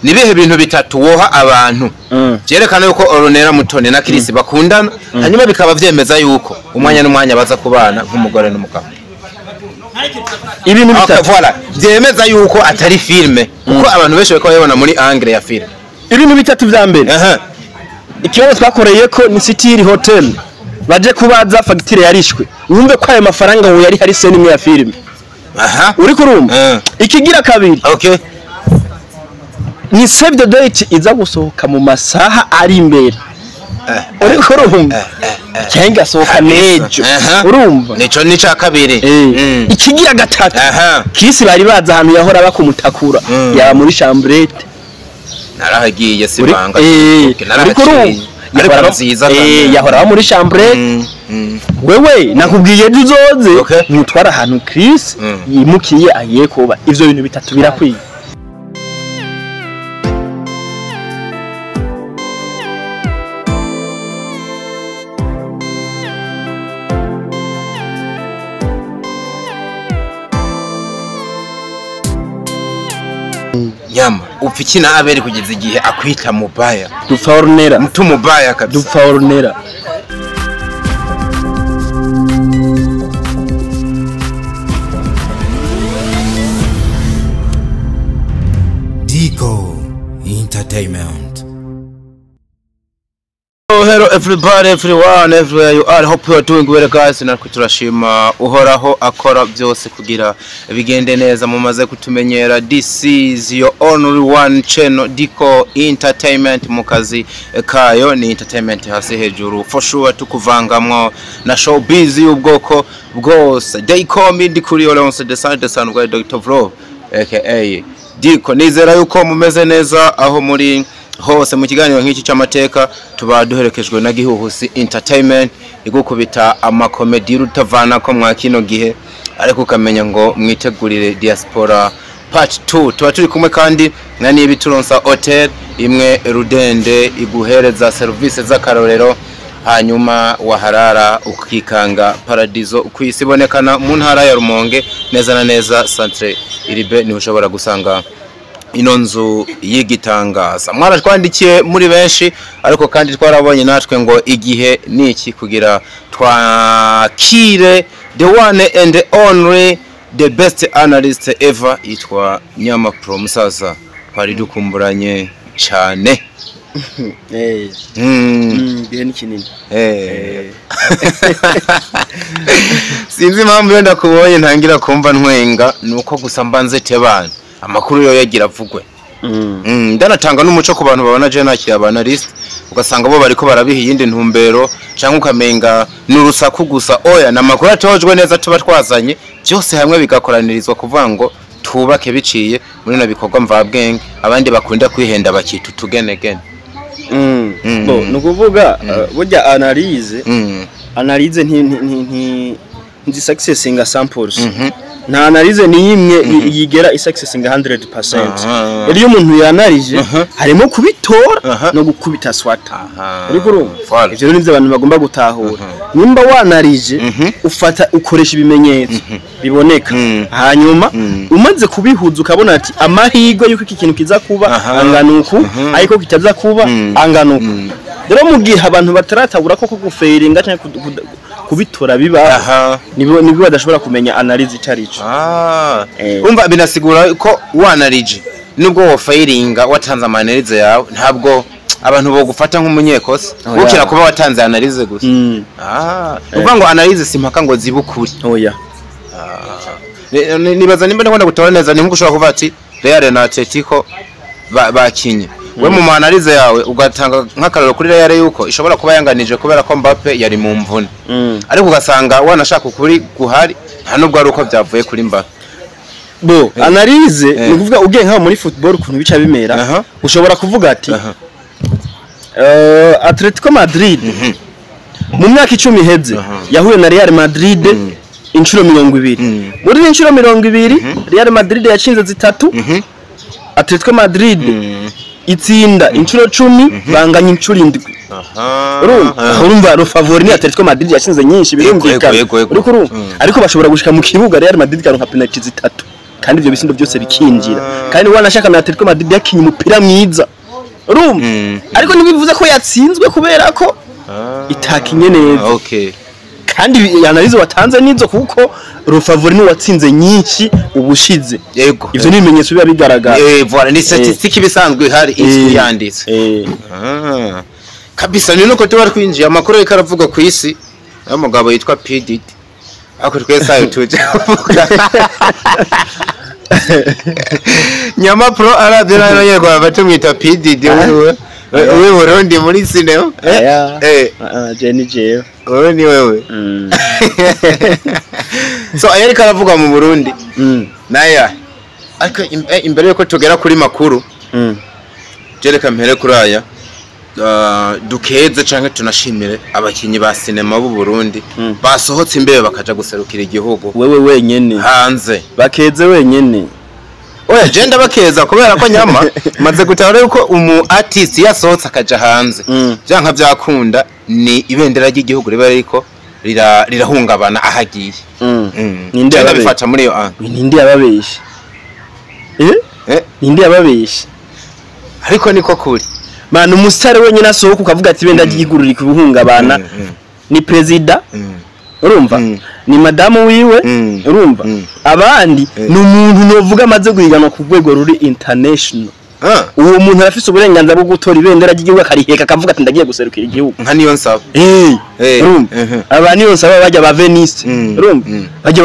nibihe bintu bitatu woha abantu byerekana yuko Ornella Mutoni na Chris bakundana hanyuma bikaba vyemeza yuko umwanya n'umwanya baza kubana nk'umugore n'umugabo ibintu bitatu voilà byemeza yuko atari filme kuko abantu benshi bako babona muri angle ya film ibintu bitatu vya mbere ikibazo twakoreye ko ni City Hotel baje kubaza fagitire yarishwe wumve ko ayo mafaranga ngo yari hari scene imwe ya film uri kurumva ikigira kabiri okay ni save the date iza gusohoka mu masaha ari imbere uri kurumva cyangwa sohoka nejo urumva nico nica kabiri ikigira gatatu Chris bari baza ahantu yahora bakumutakura yaba muri chambrette narahagiye sibanga yahora muri chambrette wewe nakubwiye duzoze ntutwara ahantu Chris yimukiye agiye kuba ivyo bintu bitatu birakwiye Nyama upfikina aberi kugeza igihe akwita mubaya dupfa Ornella mtu mubaya kabisa dupfa Ornella Dico Entertainment. Hello everybody, everyone, everywhere you are. Hope you are doing well guys. Natwe turashima uhoraho akora byose kugira bigende neza mumaze kutumenyera. This is your only one channel Dico Entertainment mukazi kayo ni entertainment hasi hejuru for sure tukuvangamwo na showbiz y'ubwoko bwose. They call me Dikuri Olonse the son of Dr. Vlo aka Dico. Nizera yuko mumeze neza aho muri hose mu kiganiro nk'iki cy'amateka tuba duherekejwe na Gihuhusi Entertainment igukubita amakomedi rutavana ko mwakino gihe ariko ukamenya ngo mwitegurire diaspora part 2 tuba turi kumwe kandi na nibi turonsa hotel imwe Rudende iguhereza service z'akarorero hanyuma waharara ukikanga paradizo kwisibonekana mu ntara ya Rumonge neza na neza centre iribe ni ushobora gusanga ino nzu yigitangaza. Mwaratwandikiye muri benshi ariko kandi twarabonye natwe ngo igihe niki kugira twakire the one and the only the best analyst ever yitwa Nyama Pro musaza twari dukumburanye cyane bihe ni kinini sinzi impamvu wenda kubonye ntangira kumva ntwenga nuko gusa mbanze tebana amakuru yo yagira avugwe ndanatanga n'umuco ku bantu babona je nakiri abanalist ugasanga bo bariko barabiha yindi ntumbero cyangwa ukamenga n'urusaku gusa oya namakuru atojwe neza tuba twazanye byose hamwe bigakoranirizwa kuvuga ngo tubake biciye muri na bikorwa mvabwenge abandi bakunda kwihenda bakitu tugenegene bo nukuvuga burya analyze nti successinga samples nta analyze ni imwe yigera isuccessinga 100%. Iyo umuntu yanarije harimo kubitora no gukubita swata. Ariko urumva ivyo nivyo abantu bagomba gutahura. Nimba wanarije ufata ukoresha ibimenyetso biboneka hanyuma umaze kubihuza ukabona ati amahigo yuko iki kintu kiza kuba anganuku ariko kitaza kuba anganuku. Rero mu gihe abantu bataratabura ko gufeiringa cyangwa kubitora biba nibo badashobora kumenya analyze itarico. Umva binasigura ko wanarije nubwo wo fairinga watanze analyze yawe ntabwo abantu bo gufata nk'umunyekosa ukira kuba watanze analyze gusa. Uvuga ngo analyze simpaka ngo zibukuri. Oya. Nibaza nimba ndakunda gutora neza nimba ushobora kuvuga ati Real na Atletico bakinye. We mu analyze yawe ugatanga nk'akararo kuri Real yuko ishobora kuba yanganije kubera ko Mbappe yari mu mvune. Ariko ugasanga wanashaka ukuri guhari nta nubwo ari uko byavuye kuri Mbappe. Bo analyze ni kuvuga ugiye nka muri football kuntu bica bimera ushobora kuvuga ati Atletico Madrid mu myaka 10 iheze yahuye na Real Madrid inshuro 200 muri inshuro 200 Real Madrid yacinze zitatu Atletico Madrid itsinda inshuro 10 banganya inshuro 7 urumva ro favori ni Atletico Madrid yashinze nyinshi birumvikana ariko bashobora gushika mu kibuga Real Madrid karonka penalty zitatu kandi ivyo bisindo byose bikinjira kandi wanashaka na Atletico Madrid yakinye umupira mwiza urumva ariko ntibivuze ko yatsinzwe kubera ko itakinye neza okay kandi analize watanze nizo kuko Rufavori ni watsinze nyinshi ubushize yego ivyo ni ibimenyetso biba bigaragara voilà ni statistique bisanzwe hari isi yanditse kabisa ni nuko tuba twinjiye amakuru ariko aravuga ku isi umugabo yitwa PDD ako twese ayo tuje Nyama Pro aradira n'yego abatumwita PDD wewe Burundi muri sinema Jenny Jeyo wewe ni wewe so ayari karavuga mu Burundi naya ariko imbere yuko tugera kuri makuru jereka mpere kuri aya dukeze canke tunashimire abakinyi ba sinema b'u Burundi basohotse imbere bakaja guserukira igihugu wewe wenyene hanze bakeze wenyene oya genda bakeza kubera ko nyama maze gutara yuko umu artist yasohotse akaja hanze byanka byakunda ni ibendera ry'igihugu riba riko rirahungabana ahagiye ninde abifata muri yo ninde yababeshe ninde yababeshe ariko niko kuri mana umusare wenyine asohoka ukavuga ati ibendera ry'igihugu riri kubuhungabana ni president urumva ni madamu wiwe urumva abandi ni umuntu novuga amaze guhiganwa ku rwego ruri international uwo muntu arafise uburenganzira bwo gutora ibendera ry'igihugu akariheka akavuga ati ndagiye guserukira igihugu nka niyo nsaba urumva aba niyo nsaba bajya ba Venice urumva bajya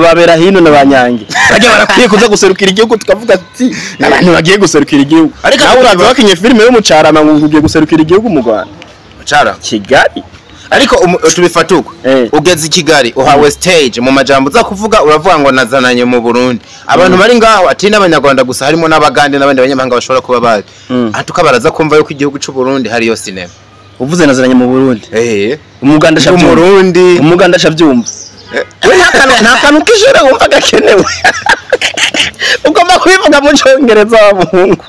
babera hino n'abanyange bajya barakwiye kuza guserukira igihugu tukavuga ati abantu bagiye guserukira igihugu ariko uraza bakinye filime yo mucarama ngo ugiye guserukira igihugu mu Rwanda mucara Kigali ariko tubifatuko ugeze Kigali uhawe stage mu majambo za kuvuga uravuga ngo nazananye mu Burundi abantu bari ngaho ati n'abanyarwanda gusa harimo n'abagande n'abandi banyamahanga bashobora kuba bari atukabaraza kumva yuko igihugu cy'u Burundi hari yo sinema uvuze nazananye mu Burundi umuganda sha Burundi umuganda sha byumva we nta kantu kishora wumva gakenewe ugomba kubivuga mu cyongereza w'umuhungu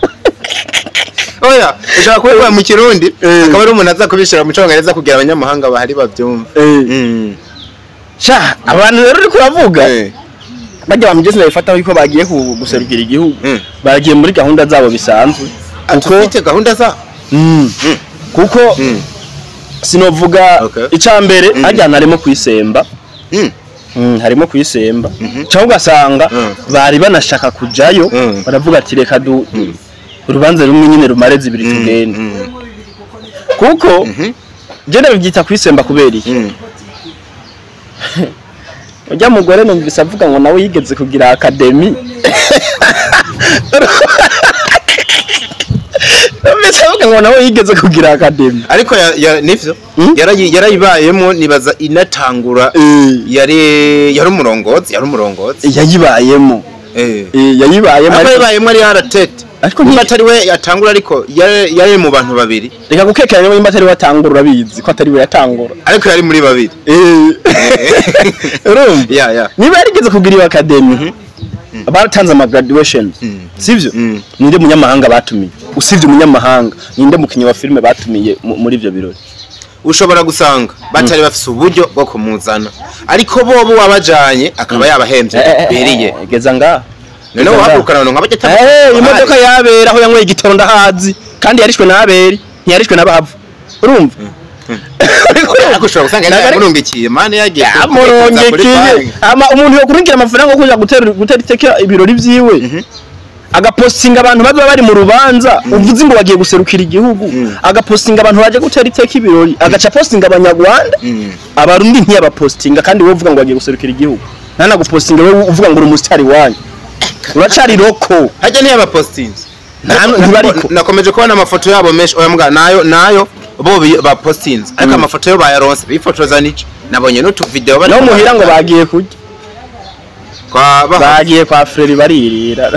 oya ushaka kuba mu Kirundi akaba ari umuntu aza kubishira mu cyongereza kugira abanyamahanga bahari bavyumva sha abantu rero uri kuravuga bajya bamugeze bafata yuko bagiye guserukira igihugu bagiye muri gahunda zabo bisanzwe kuko gahunda za kuko sinovuga icambere ajyana arimo kwisemba harimo kwisemba cyangwa ugasanga bari banashaka kujayo baravuga ati reka urubanza rumwe nyine rumareze ibiri tugende kuko genda bibyita kwisemba kubera iki ujya mugore numvise avuga ngo nawe yigeze kugira academy numvise avuga ngo nawe yigeze kugira academy ariko nivyo yarayibayemo nibaza inatangura yari umurongozi yayibayemo yayibayemo ari aratete ariko niba atari we yatangura ariko yari mu bantu babiri reka gukekeranya niba atari we yatangura urabizi ko atari we yatangura ariko yari muri babiri urumva niba yarigeze kugira iyo academy abatanze ama graduation sivyo ninde munyamahanga batumiye usivye umunyamahanga ninde mukinyi wa filme batumiye muri ivyo birori ushobora gusanga batari bafise uburyo bwo kumuzana ariko bobo wabajanye akaba yabahemvye beriye geza ngaha none wahagurukana nka bageta imodoka yabera aho yanyweye igitoro ndahazi kandi yarishwe naberi ntiyarishwe nabahavu urumva ariko ushobora gusanga yarungikiye mane yagiye amurungikiye umuntu yo kurungira amafaranga kuja gutera iteka ibirori vyiwe agapostinga abantu babe bari mu rubanza uvuze ngo bagiye guserukira igihugu agapostinga abantu baje gutera iteka ibirori agaca postinga abanyarwanda abarundi ntiyabapostinga kandi wowe uvuga ngo bagiye guserukira igihugu nana gupostinga wowe uvuga ngo uri umusitari wanyu uracari roko hajya ntiyabapostinze nakomeje kubona amafoto yabo menshi oya nayo bo bapostinze ariko amafoto yo bayaronse bifotoza nico nabonye no tu video no muhira ngo bagiye kurya bagiye kwa Frere baririra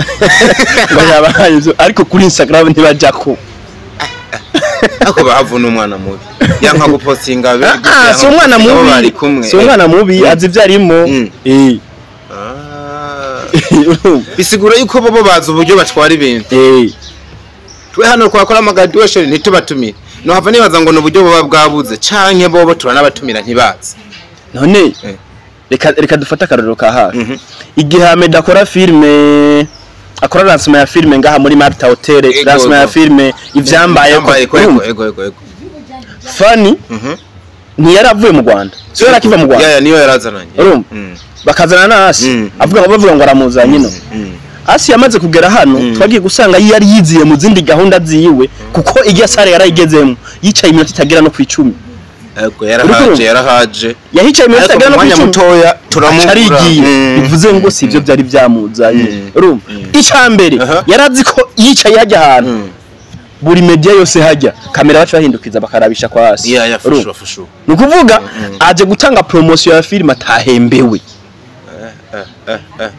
bayabaye ariko kuri Instagram ntibajako ako bahavuna umwana mubi yanka gupostinga so umwana mubi so umwana mubi azi vyarimo bisigura yuko bobo bazi uburyo batwara ibintu twe hano twakora amagraduation ntitubatumire no hava nibaza ngo n'uburyo boba bwabuze canke bobo turanabatumira ntibazi none reka dufata akarorero ka hafi igihe Ahmed akora filme akora lancement ya filme ngaha muri Marta Hotel lancement ya filme ivyambaye ego Fani ntiyaravuye mu Rwanda so yarakiva mu Rwanda niyo yarazananye bakazana nasi bavuga ngo aramuzanye no Asi yamaze kugera hano twagiye gusanga yari yiziye mu zindi gahunda ziwe kuko igihe sare yarayigezemo yicaye iminota itagera no ku 10 ego yarahaje yahicaye iminota itagera no ku 10 mutoya turamugiye bivuze ngo sivyo byari byamuzanye urumva icambere yarazi ko yicaye hajya ahantu buri media yose hajya kamera bacu bahindukiza bakarabisha kwa hasi fushu nukuvuga aje gutanga promotion ya film atahembewe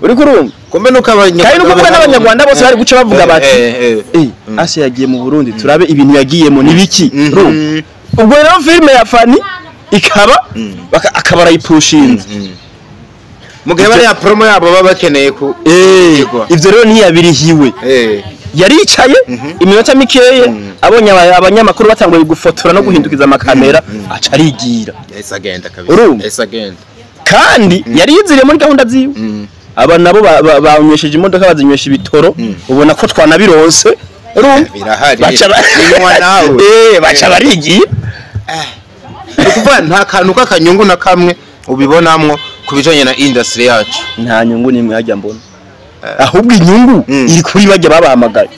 uri kurumva kumbe nuko n'abanyarwanda bose bari guca bavuga bati Asi yagiye mu Burundi turabe ibintu yagiyemo nibiki ubwo rero filme ya Fani ikaba akabara ipushinze mu gihe bari ya promo yabo baba bakeneye ku ivyo rero ntiyabirihiwe yaricaye iminota mikeye abonye abanyamakuru batanguye gufotora no guhindukiza amakamera aca arigira agenda kabisa kandi yari yiziriye muri gahunda ziwe aba nabo banywesheje imodoka bazinywesha ibitoro ubona ko twanabironse baca barigiye ukuvuga nta kantu k'akanyungu na kamwe ubibonamwo kubijanye na industry yacu nta nyungu nimwe hajya mbona ahubwo inyungu iri kuri bajya babahamagaye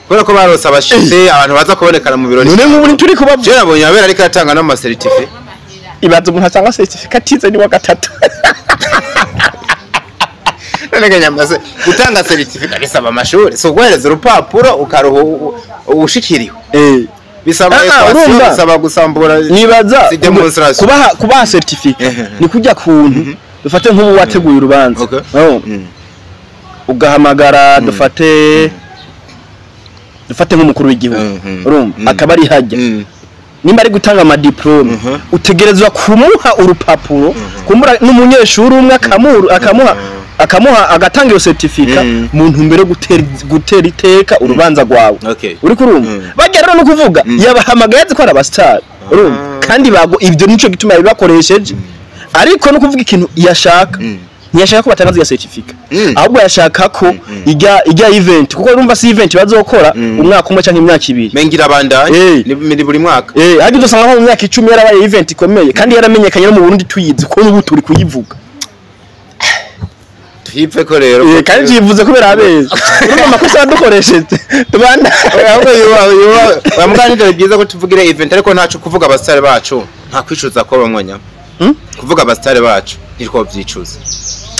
kubera ko barose abashitse abantu baza kubonekana mu birori none nk'ubu turi kubabwira nabonye abera ariko atanga n'amaseritife ibanze umuntu atanga certificate ize ni wa gatatu none nyamaze gutanga certificate bisaba amashuri so guhereza urupapuro ukaruho ubushikiriwe bisaba gusambura nibaza kubaha certificate ni kujya kuntu dufate nk'ubu wateguye urubanza ugahamagara dufate nk'umukuru w'igihugu urumva akaba ari hajya nimba ari gutanga ama diplome utegerezwa kumuha urupapuro kumura n'umunyeshuri umwe akamuha agatanga iyo certificate mu ntumbero gutera iteka urubanza rwawe uri kurumva bagera rero no kuvuga yabahamagaye ko ari abastar urumva kandi bago ibyo nico gituma yabakoresheje ariko no kuvuga ikintu yashaka ntiyashaka ko batangaza iyo certificate ahubwo yashaka ko ijya event kuko urumva si event bazokora umwaka umwe cyangwa imyaka ibiri mengira abandaye ni buri mwaka ariko dusanga nko mu myaka 10 yarabaye event ikomeye kandi yaramenyekanye no mu Burundi tuyizi ko n'ubu turi kuyivuga tuhipfe ko rero kandi yivuze kubera abeza urumva amakosa yadukoresheje tubanda ahubwo yuba bamuganira byiza ko tuvugire event ariko ntacu kuvuga abasitari bacu nta kwicuza ko bamwanya kuvuga abasitari bacu niriko byicuza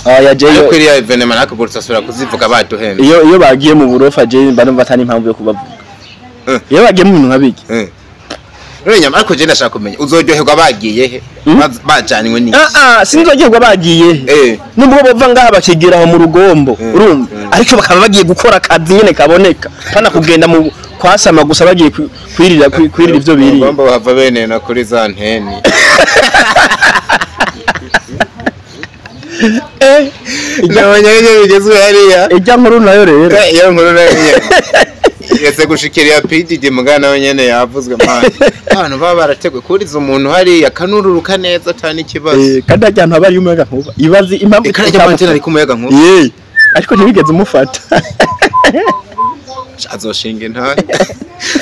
yajeyo kuri ya evenement akagurutsa asura kuzivuga baduhembe iyo bagiye mu burofa je mbanumva atani impamvu yo kubavuga iyo bagiye mu bintu nkabiki Renya ariko je ndashaka kumenya uzoryoherwa bagiye he bajanywe ni sinzoryoherwa bagiye he nubwo bava ngaha bakigera mu rugombo urumva ariko bakaba bagiye gukora akazi nyene kaboneka pana kugenda mu kwasama gusa bagiye kwirira ivyo biri ngomba bava bene na kuri za nteni Nabonye bigezwe hariya ijya nkuru nayo rero iyo nkuru nayo yese gushikira PDD mugana wenyene yavuzwe manje abantu baba barategwe kuriza umuntu hari yakanururuka neza cyane ikibazo kandi ajyantu abari umuyaga nkuba ibazi impamvu ikajya mantena ari kumuyaga nkuba ariko ntibigeze umufata azoshinga ntaye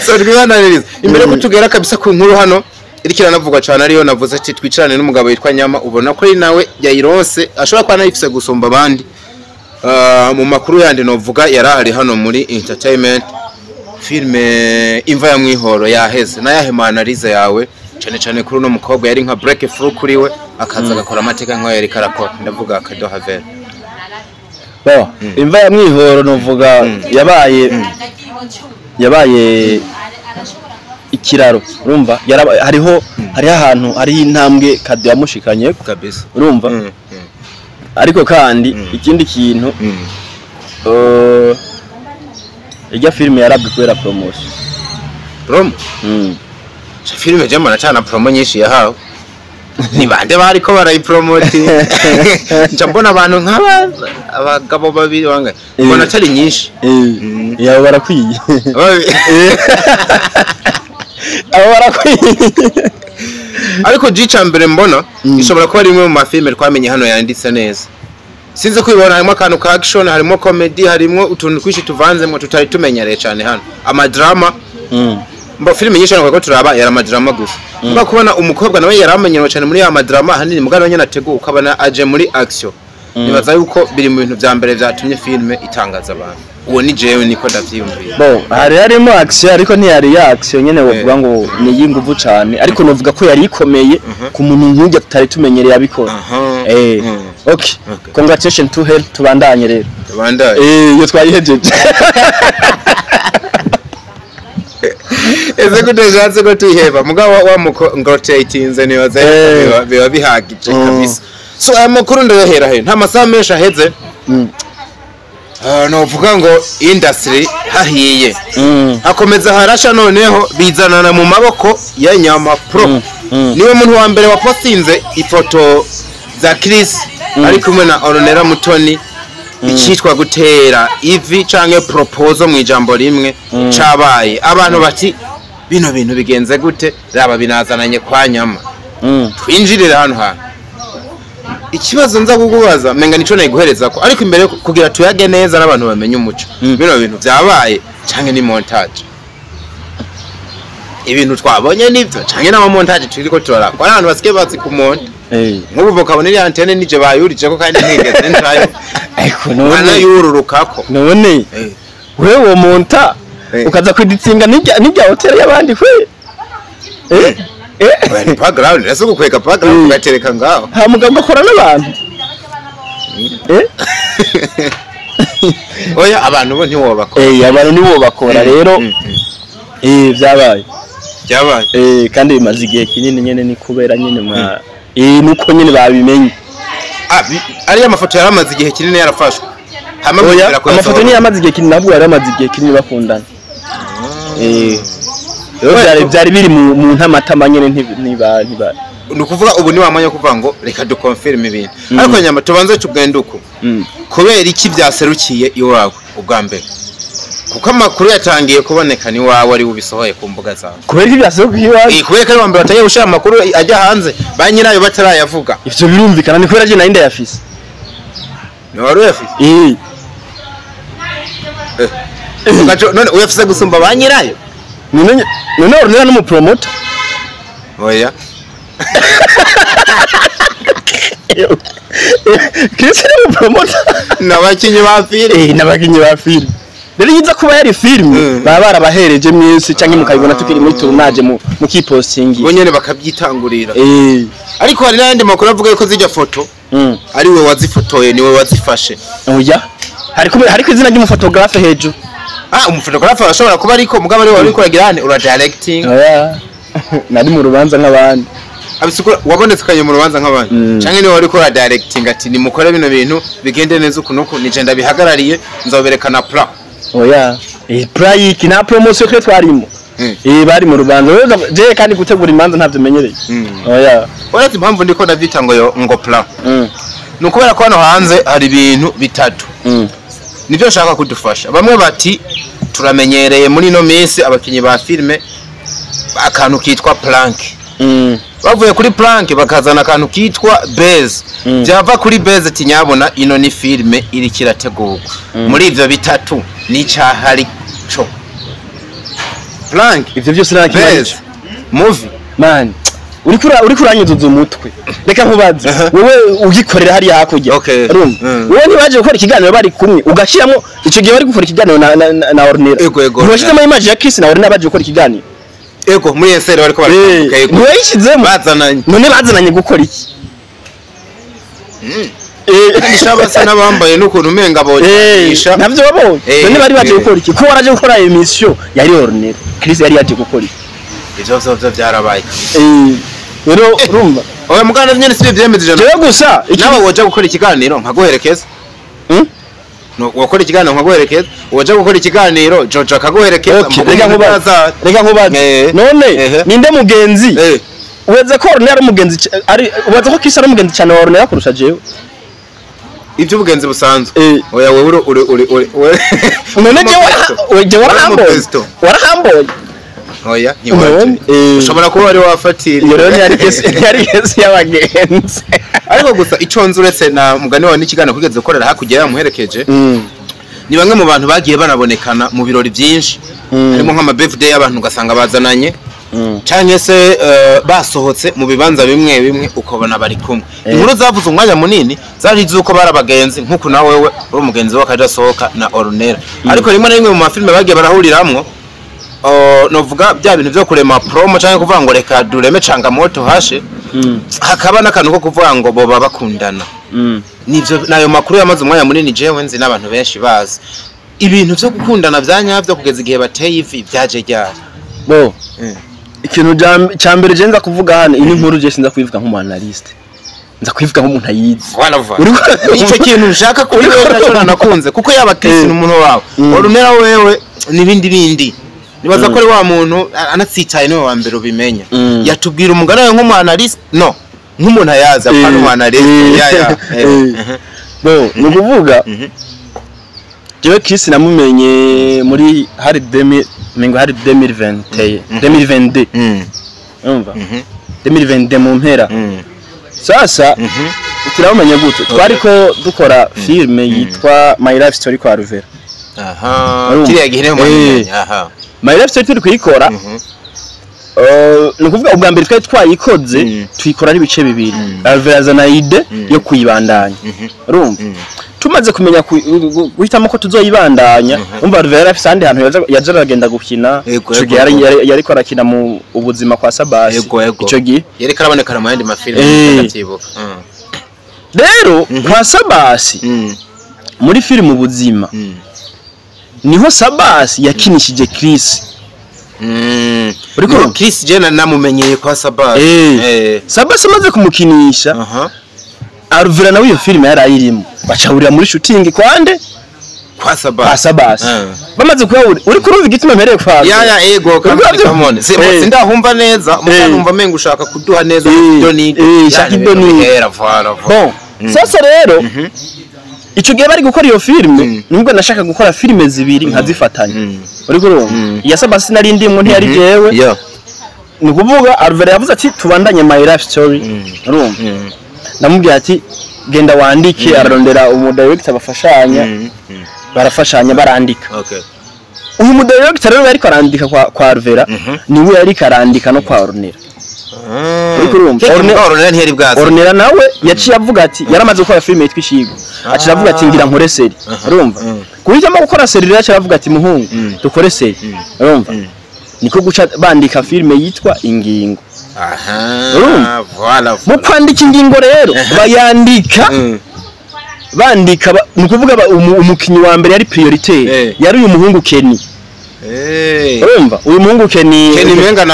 so rwibanaririza imbere ko tugera kabisa ku nkuru hano irikira navuga cyane ariyo navuze ati twicarane n'umugabo yitwa Nyama ubona ko ari nawe yayironse ashobora kwa nayifise gusumba abandi mu makuru yandi novuga yarahari hano muri entertainment filme imva ya mwihoro yaheze nayahema analize yawe cyane kuri no mukobwa yari nka break through kuri we akaza gakora amateka nko yari karakora ndavuga akadoha vere imva ya mwihoro novuga yabaye ikiraro urumva hariho ahantu hari intambwe kado yamushikanye kabisa urumva ariko kandi ikindi kintu ijya filme yarabwe kubera promotion filme je mbona cyane promo nyinshi yahawe ni bande bari ko barayipromote njambona abantu nk'aba abagabo babiri wanga mbona cyari nyinshi yawe barakwiye abo barakwiye ariko gica mbere mbona ishobora kuba rimwe mu mafilme twamenye hano yanditse neza sinzi kwibona harimo akantu ka action harimo comedy harimo utuntu twishi tuvanzemo tutari tumenyereye cyane hano amadrama mba filime nyinshi nako turaba yara amadrama gusa mba kubona umukobwa nawe yaramenyerewe cyane muri ya madrama hanini mugana nyana tego ukabana aje muri action nibaza yuko biri mu bintu bya mbere byatumye filme itangaza abantu uwo ni jewe niko ndavyiyumviye bo harimo action ariko ntiyari ya action nyene wovuga ngo ni yinguvu cyane ariko novuga ko yari ikomeye ku muntu nk'ujya tutari tumenyereye abikora okay congratulations to her tubandanye rero iyo twayihejeje eze kudejaze ko tuyiheba mugabo wa ngorotatinze nibaza biba bihagije kabisa so amakuru ndayohera he nta masaha menshi aheze no vuga ngo industry hahiye hakomeza harasha noneho bizanana mu maboko ya Nyama Pro niwe muntu wa mbere wapostinze ifoto za Chris ari kumwe na Ornella Mutoni ikitwa gutera ivi canke proposal mu ijambo rimwe cabaye abantu bati bino bintu bigenze gute raba binazananye kwa Nyama twinjirire hano hano ikibazo nza kugubaza menga nico nayiguhereza ko ariko imbere kugira tuyage neza n'abantu bamenye umuco bino bintu byabaye canke ni montage ibintu twabonye nivyo canke na montage turiko turara kwa abantu basike bazi ku monte nk'ubu bakabona iri antenne nije bayurije ko kandi ntigeze ntayo ariko none yururukako none wewe monta ukaza kwiditsinga nijya hotel y'abandi kwe background rese gukweka background ugatereka ngaho ha mugabo akora n'abantu oya abantu bo ntiwo bakora abantu nibo bakora rero byabaye kandi bimaze igihe kinini nyene ni kubera nyene mwa nuko nyene babimenye ari amafoto yaramaze igihe kinini yarafashwe amafoto ni yamaze igihe kinini nabwo yaramaze igihe kinini bakundana byari biri mu ntamatama nyene ntiba nukuvuga ubu ni wamanya kuvuga ngo reka dukonfirme ibintu ariko Nyama tubanze tubwenduko kubera iki byaserukiye iwawe ubwa mbere kuko amakuru yatangiye kuboneka ni wawe ari ubisohoye ku mbuga zawe kubera iki byaserukiye iwawe kubera ko ari wambere bataye gushira amakuru ajya hanze banyirayo batarayavuga ivyo birumvikana ni kubera je ninde yafise ni wari yafise none uyafise gusumba banyirayo none Ornella no promoter oya Chris ni promoter nabakinyi ba film nabakinyi ba film rero yiza kuba yari film baba barabahereje mwese canke mukabibona tukiri muri tournage mu kiposting bonyene bakabyitangurira ariko hari n'andi makuru avuga ko zijya foto ari we wazifotoye ni we wazifashe oya hariko izina ry'umufotografe hejuru umufotografe ashobora kuba ariko mugabo ari wari kuragira hane ura directing oya nari mu rubanza nk'abandi abisikura wabonetse kanye mu rubanza nk'abandi canke ni wari kura directing ati ni mukore bino bintu bigende neza ukunuko nije ndabihagarariye nzoberekana plan oya prayiki na promotion twe twarimo bari mu rubanza je kandi gutegura imanza ntavyo menyereye oya urati impamvu ndiko ndavita ngo plan nukubera ko hano hanze hari ibintu bitatu nivyo nshaka kudufasha bamwe bati turamenyereye muri no minsi abakinyi ba filme akantu kitwa plank bavuye kuri plank bakazana akantu kitwa base byava kuri base tinyabona ino ni filme iri kirategurwa muri ivyo bitatu ni cyahari cyo plank ivyo byose narakibaje movie man uri kuranyuzuza umutwe reka nkubaze wowe ugikorera hari hakurya wowe nibaje gukora ikiganiro bari kumwe ugashiramo ico gihe bari gukora ikiganiro na Ornella ntwashizemo image ya Chris na Ornella baje gukora ikiganiro muri esere bariko barakuka niwe yishizemo bazananye none bazananye gukora iki ndishabasa nabambaye n'ukuntu umenga bonisha navyo babonye none bari baje gukora iki ko waraje gukora emission yari Ornella Chris yari yaje gukora iki ivyo byarabaye rero urumva oya mugana nyene sibe byemeze rero gusa nawe woje gukora ikiganiro nkaguherekeza no wakora ikiganiro nkaguherekeza woje gukora ikiganiro Jojo akaguherekeza reka nkubaze none ninde mugenzi uweze ko Ornella ari mugenzi ari uweze ko Chris ari mugenzi cyane wa Ornella kurusha jewe ivyo bugenzi busanzwe oya wewe uri none je warahamboye oya ntiwaje ushobora kuba wari wafatira iyo rero yari kesi y'abagenzi ariko gusa iconze uretse na mugani wa n'ikigana kugeze gukorera hakurya yamuherekeje ni bamwe mu bantu bagiye banabonekana mu birori byinshi harimo nk'ama birthday y'abantu ugasanga bazananye cyangwa se basohotse mu bibanza bimwe bimwe ukabona bari kumwe inkuru zavuze umwanya munini zari zuko barabagenzi nkuko nawe wewe uri umugenzi wa kajasohoka na Ornella ariko rimwe na rimwe mu mafilme bagiye barahuriramwo novuga bya bintu byo kurema promo cyangwa kuvuga ngo reka dureme changamoto hashe hakaba nakantu ko kuvuga ngo boba bakundana nivyo nayo makuru yamaze umwanya munini jewe nzi n'abantu benshi bazi ibintu byo gukundana byanyavyo kugeza igihe bateye ivi byaje ryari bo ikintu cyambere je nza kuvuga hano ini nkuru je sinza kuyivuga nk'umanaliste nza kuyivuga nk'umuntu ayizi icyo kintu nshaka kuri wewe naco nakunze kuko yaba Chris n'umuntu wawe Ornella wewe nibindi nibaza ko ari wa muntu anatsitaye niwe wa mbere ubimenya yatubwira umugana we nk'umanaliste no nk'umuntu ayaza apana umanaliste ya bo nukuvuga jewe Chris namumenye muri hari 2022 umva 2022 mu mpera sasa ukiramenya gute twariko dukora filme yitwa My Life Story kwa Ruvera kiriya gihe My Life Story turi kuyikora nukuvuga ubwa mbere twari twayikoze tuyikora ari bice bibiri Ruvera zana ide yo kuyibandanya urumva tumaze kumenya guhitamo ko tuzoyibandanya umva Ruvera afise andi hantu yaje aragenda gukina yari ko arakina mu ubuzima kwa Sabasi ico gihe yari karabonekana mu yandi mafilme ndavyibuka rero kwa Sabasi muri filmu ubuzima niho Sabasi yakinishije Chris uriko Chris je namumenyeye kwa Sabasi Sabasi maze kumukinisha Ruvera nawe iyo filime yarayirimo bacahurira muri shooting kwande kwa Sabasi bamaze kuhahurira uri kurumva igituma mpereye kwa ya ego kamone sindahumva neza mukanumva mengo ushaka kuduha neza bon sasa rero ico gihe bari gukora iyo filime nubwo nashaka gukora filime zibiri nkazifatanya uri kurumva iya Sabasi nari ndimwe ntiyari jewe nukuvuga Ruvera yavuze ati tubandanye My Life Story urumva namubwiye ati genda wandike ararondera umudirector bafashanya barafashanya barandika uyu mudirector rero yari karandika kwa Ruvera niwe yari karandika no kwa Ornella Ornella nawe yaciye avuga ati yaramaze gukora filime yitwa Ishigo aciye avuga ati ngira nkore seri urumva kuhitamo gukora seri rero aciye avuga ati muhungu dukore seri urumva niko guca bandika filime yitwa Ingingo mu kwandika ingingo rero bayandika bandika nukuvuga umukinyi wa mbere yari prioritaire yari uyu muhungu Kenny urumva uyu muhungu Kenny menga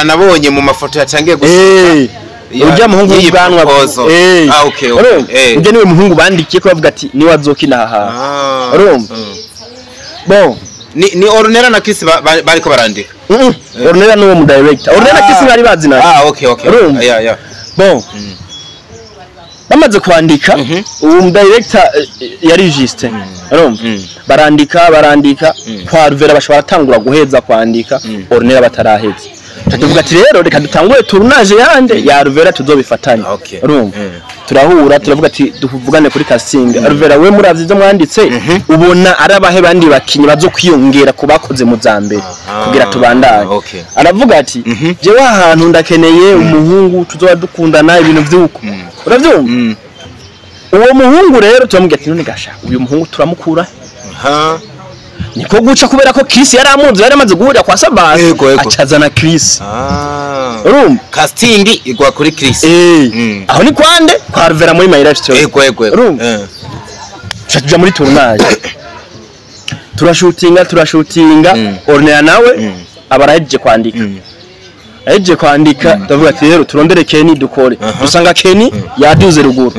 nabonye mu mafoto yatangiye gusuka ujya muhungu w'ubwanwa okay ujya niwe muhungu bandikiye ko bavuga ati ni wazokina aha urumva bon ni Ornella na Chris bariko barandika Ornella no mu director Ornella Chris bari bazina okay yeah bon bamaze kwandika uwo director yari Justin urumva barandika kwa Ruvera bashobora tangura guheza kwandika Ornella bataraheza tuvuga ati rero reka dutangure tournage yande ya Ruvera tuzobifatanya urumva turahura turavuga ati duvugane kuri casting Ruvera we muravye ibyo mwanditse ubona arabahe bandi bakinyi bazo kwiyongera kubakoze mu zambere kugira tubandanye aravuga ati jewe ahantu ndakeneye umuhungu tuzoba dukundana ibintu vyuko uravyumva uwo muhungu rero turamubwira ati none gasha uyu muhungu turamukura niko guca kubera ko Chris yari amunze yari amaze guhurira kwa Sabasi acazana Chris urumva casting igwa kuri Chris aho ni kwande kwa Ruvera muri My Life Story urumva tuja muri tournage turashootinga Ornella nawe abaraheje kwandika ndavuga ati rero turondere Kenny dukore dusanga Kenny yaduze ruguru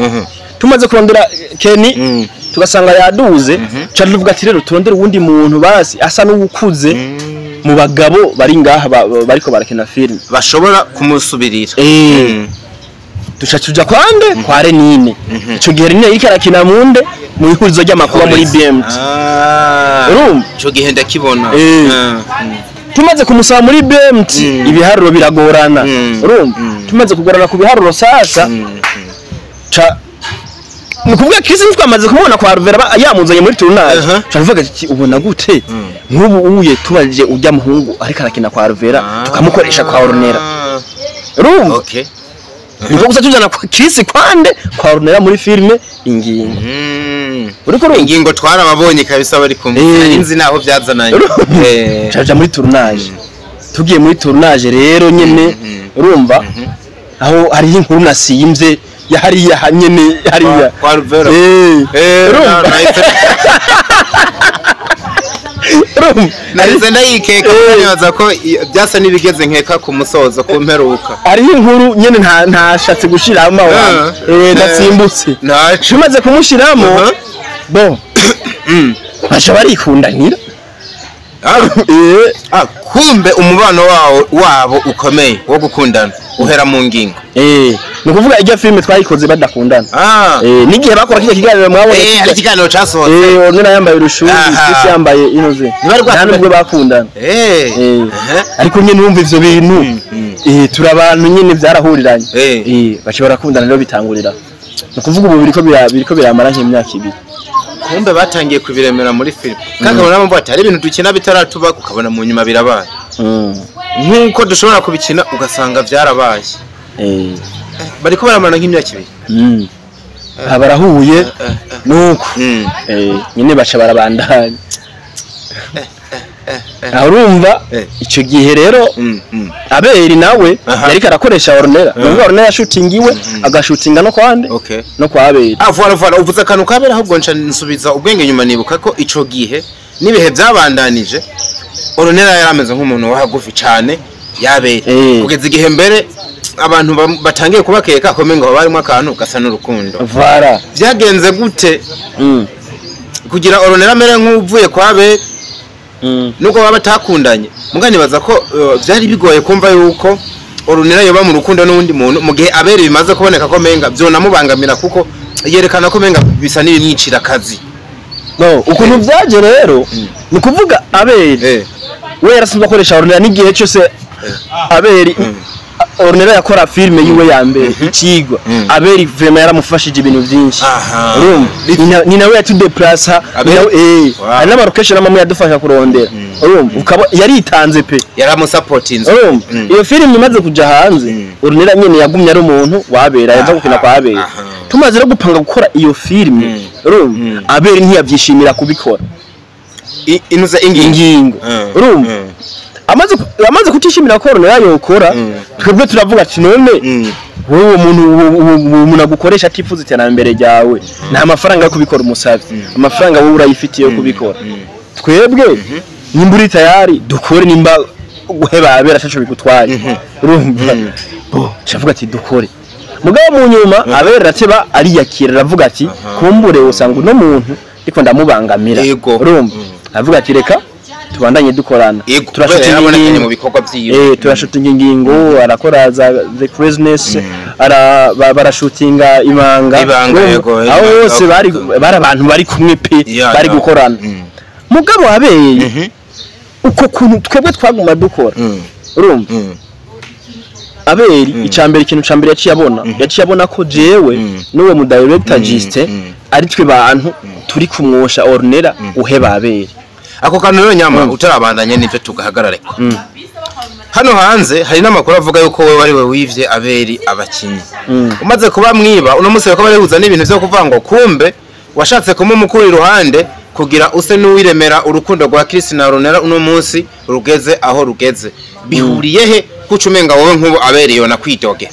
tumaze kurondera Kenny tugasanga yaduze cyane tuvuga ati rero turondere uwundi muntu basi asa n'ukuze mu bagabo bari ngaha bariko barakina film bashobora kumusubirira tuja kwande kwa Renine ico gihe Renine yari karakina munde mu ihurizo ry'amakuba muri BMT urumva ico gihe ndakibona tumaze kumusaba muri BMT ibiharuro biragorana urumva tumaze kugorana ku biharuro sasa nukuvuga Chris twamaze kumubona kwa Ruvera yamuzanye muri tournage cyavuga ati ubona gute nk'ubu uye tubaje ujya muhungu ariko arakina kwa Ruvera tukamukoresha kwa Ornera urumva okay niko gusa tujana kwa Chris kwande kwa Ornera muri filme ingingo uriko ingingo twarababonye kabisa bari kumwe inzi naho byazananye caje muri tournage tugiye muri tournage rero nyene urumva aho hari inkuru nasiyimze ya hariya hanyene hariya kwa Ruvera narize ndayikeka nyoza ko byasa nibigeze nkeka ku musozo ku mperuka ari inkuru nyene ntashatse gushiramo ndatsimbutse nacimaze kumushiramo bo baje barikundanira kumbe umubano wabo ukomeye wo gukundana uhera mu ngingo nukuvuga ijya filme twayikoze badakundana nigihe bakora kije kiganiro mwabonye ari kiganiro casohotse Ornera yambaye urushuri Chris yambaye inoze nubwo bakundana ariko nyene numva ivyo bintu turi abantu nyene byarahuriranye bace barakundana rero bitangurira nukuvuga ubu biriko biramara nk'imyaka 2 kumbe batangiye kubiremera muri film kakabona mbo atari ibintu dukina bitaratuba ukabona mu nyuma birabaye nkuko dushobora kubikina ugasanga byarabaye bariko baramana nk'imyaka 2 abarahuye nuko nyine baca barabandanya urumva icyo gihe rero Abeli nawe yariko arakoresha Ornera nubwo Ornera shootingiwe agashutinga no kwande no kwa Abeli voilà uvuze akantu kabera ahubwo nsubiza ubwenge nyuma nibuka ko ico gihe nibihe byabandanije Ornera yarameze nk'umuntu wahagufi cyane yabere kugeza igihe mbere abantu batangiye kubakeka komenga barimo akantu gasa n'urukundo voilà byagenze gute kugira Ornera mere nk'uvuye kwa Abeli nuko baba batakundanye mugani baza ko byari bigoye kumva yuko Ornera yoba mu rukundo n'undi muntu mu gihe Abeli bimaze kuboneka ko menga byona mubangamira kuko yerekana ko menga bisa n'ibimwicira kazi no ukuntu byaje rero ni kuvuga Abeli we yarasanzwe akoresha Ornera n'igihe cyose Abeli Ornera yakora filme yiwe ya mbere ikigwa Abeli vraiment yaramufashije ibintu byinshi urumva ni nawe yatudeplaça ari na location amwe yadufasha kurondera urumva ukaba yaritanze pe yaramusupportinze urumva iyo filme imaze kuja hanze Ornera nyene yagumye ari umuntu wabera yaza gukina kwa Abeli tumaze no gupanga gukora iyo filme urumva Abeli ntiyabyishimira kubikora inuza ingingo urumva amaze kutishimira ko Ornera yokora twebwe turavuga ati none wowe umuntu agukoresha atifuza iterambere ryawe nta mafaranga yo kubikora umusavye amafaranga wowe urayifitiye yo kubikora twebwe nimburi tayari dukore nimba guheba Abeli acacho bigutwaye urumva shavuga ati dukore mugabo mu nyuma Abeli rateba ari yakira ravuga ati kumbure usanga no muntu ariko ndamubangamira urumva avuga ati reka tubandanye dukorana turashutinga mu bikorwa byiwe turashutinga ingingo arakora za the craziness barashutinga ibanga aho bose bari abantu bari kumwe pe bari gukorana mugabo Abeli uko kuntu twebwe twaguma dukora urumva Abeli icambere ikintu cambere yaciye abona ko jewe n'uwe mu director Juste ari twe bantu turi kumwosha Ornera uheba Abeli ako kantu rero nyama utarabandanye n'ivyo tugahagarare hano hanze hari n'amakuru avuga yuko we wari we wivye Abeli abakinyi umaze kuba mwiba uno musi ko bari huza n'ibintu byo kuvango kumbe washatse kumumukura iruhande kugira use n'uwiremera urukundo rwa Chris na Ornera uno munsi rugeze aho rugeze bihuriye he kucumenga wowe nk'ubu Abeli yona kwitoge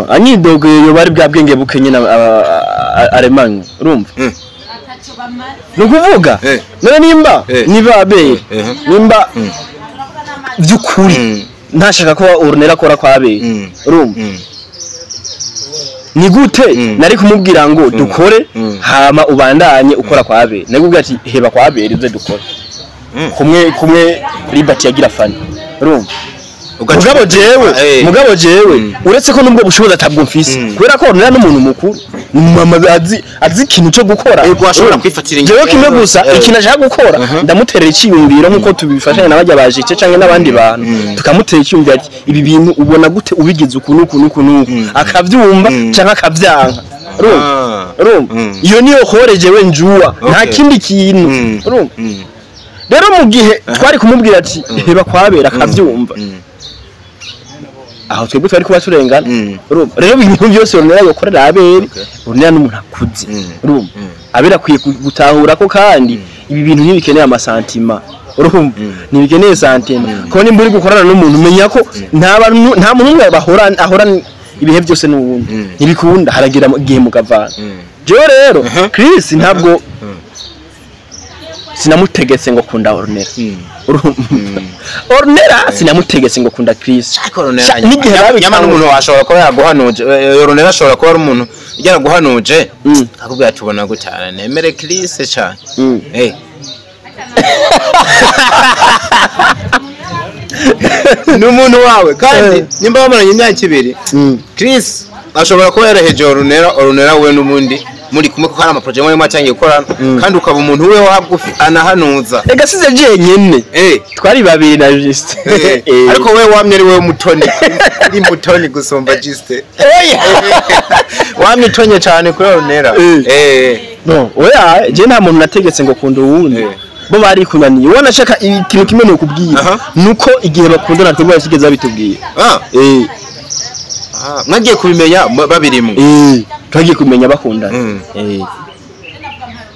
anyidoge yo bari bwa bwenge bukenye na Alemanya urumva nukuvuga none nimba niba Abeli nimba byukuri ntashaka ko Ornera akora kwa Abeli urumva ni gute nari kumubwira ngo dukore hama ubandanye ukora kwa Abeli nakubwira ati heba kwa Abeli uze dukore kumwe Liberty yagira fani urumva mugabo jewe uretse ko nubwo bushoboza atabwo mfise kubera ko Ornera n'umuntu mukuru mama azi ikintu cyo gukora Ego ashobora kwifatira jewe kimwe gusa ikintu ashaka gukora ndamuterera icyiyumviro nkuko tubifashanya nabajya bajice canke n'abandi bantu tukamutera icyiyumviro ati ibi bintu ubona gute ubigize ukuntu akavyumva canke akavyanka urumva iyo niyo horejewe njuwa nta kindi kintu urumva rero mu gihe twari kumubwira ati heba kwabera akavyumva aho twebwe twari kuba turengana urumva rero ibintu byose Ornella yokorera Abeli Ornella n'umuntu akuze urumva Abeli akwiye gutahura ko kandi ibi bintu ntibikeneye amasantima urumva ntibikeneye santima ko nimba uri gukorana n'umuntu menya ko nta muntu umwe ahorana ibihe byose n'ubundi ntibikunda haragira igihe mukavana jewe rero Chris ntabwo sinamutegetse ngo kunda Ornella Ornella sinamutegetse ngo kunda Chris n'igihe nyamana umuntu washobora kuba yaguhanuje Ornella ashobora kuba ari umuntu ijyana guhanuje akubwira tubona gutana nemere Chris cyane n'umuntu wawe kandi nimba bamaranye imyaka 2 Chris ashobora kuba yaraheje Ornella we n'umundi muri kumwe ko hari ama project mwe cyangiye gukorana kandi ukaba umuntu we wahagufi anahanuza ega size je nyene twari babiri na Juste ariko we wamye ari we mutoni ari mutoni gusomba Juste wamye tonye cyane kuri Ornella no oya je nta muntu nategetse ngo kunda uwundi bo bari kunaniye ubona shaka ikintu kimwe no kubwira nuko igihe bakundana twebwe basigeze babitubwiye mwagiye kubimenya babirimo twagiye kumenya bakundana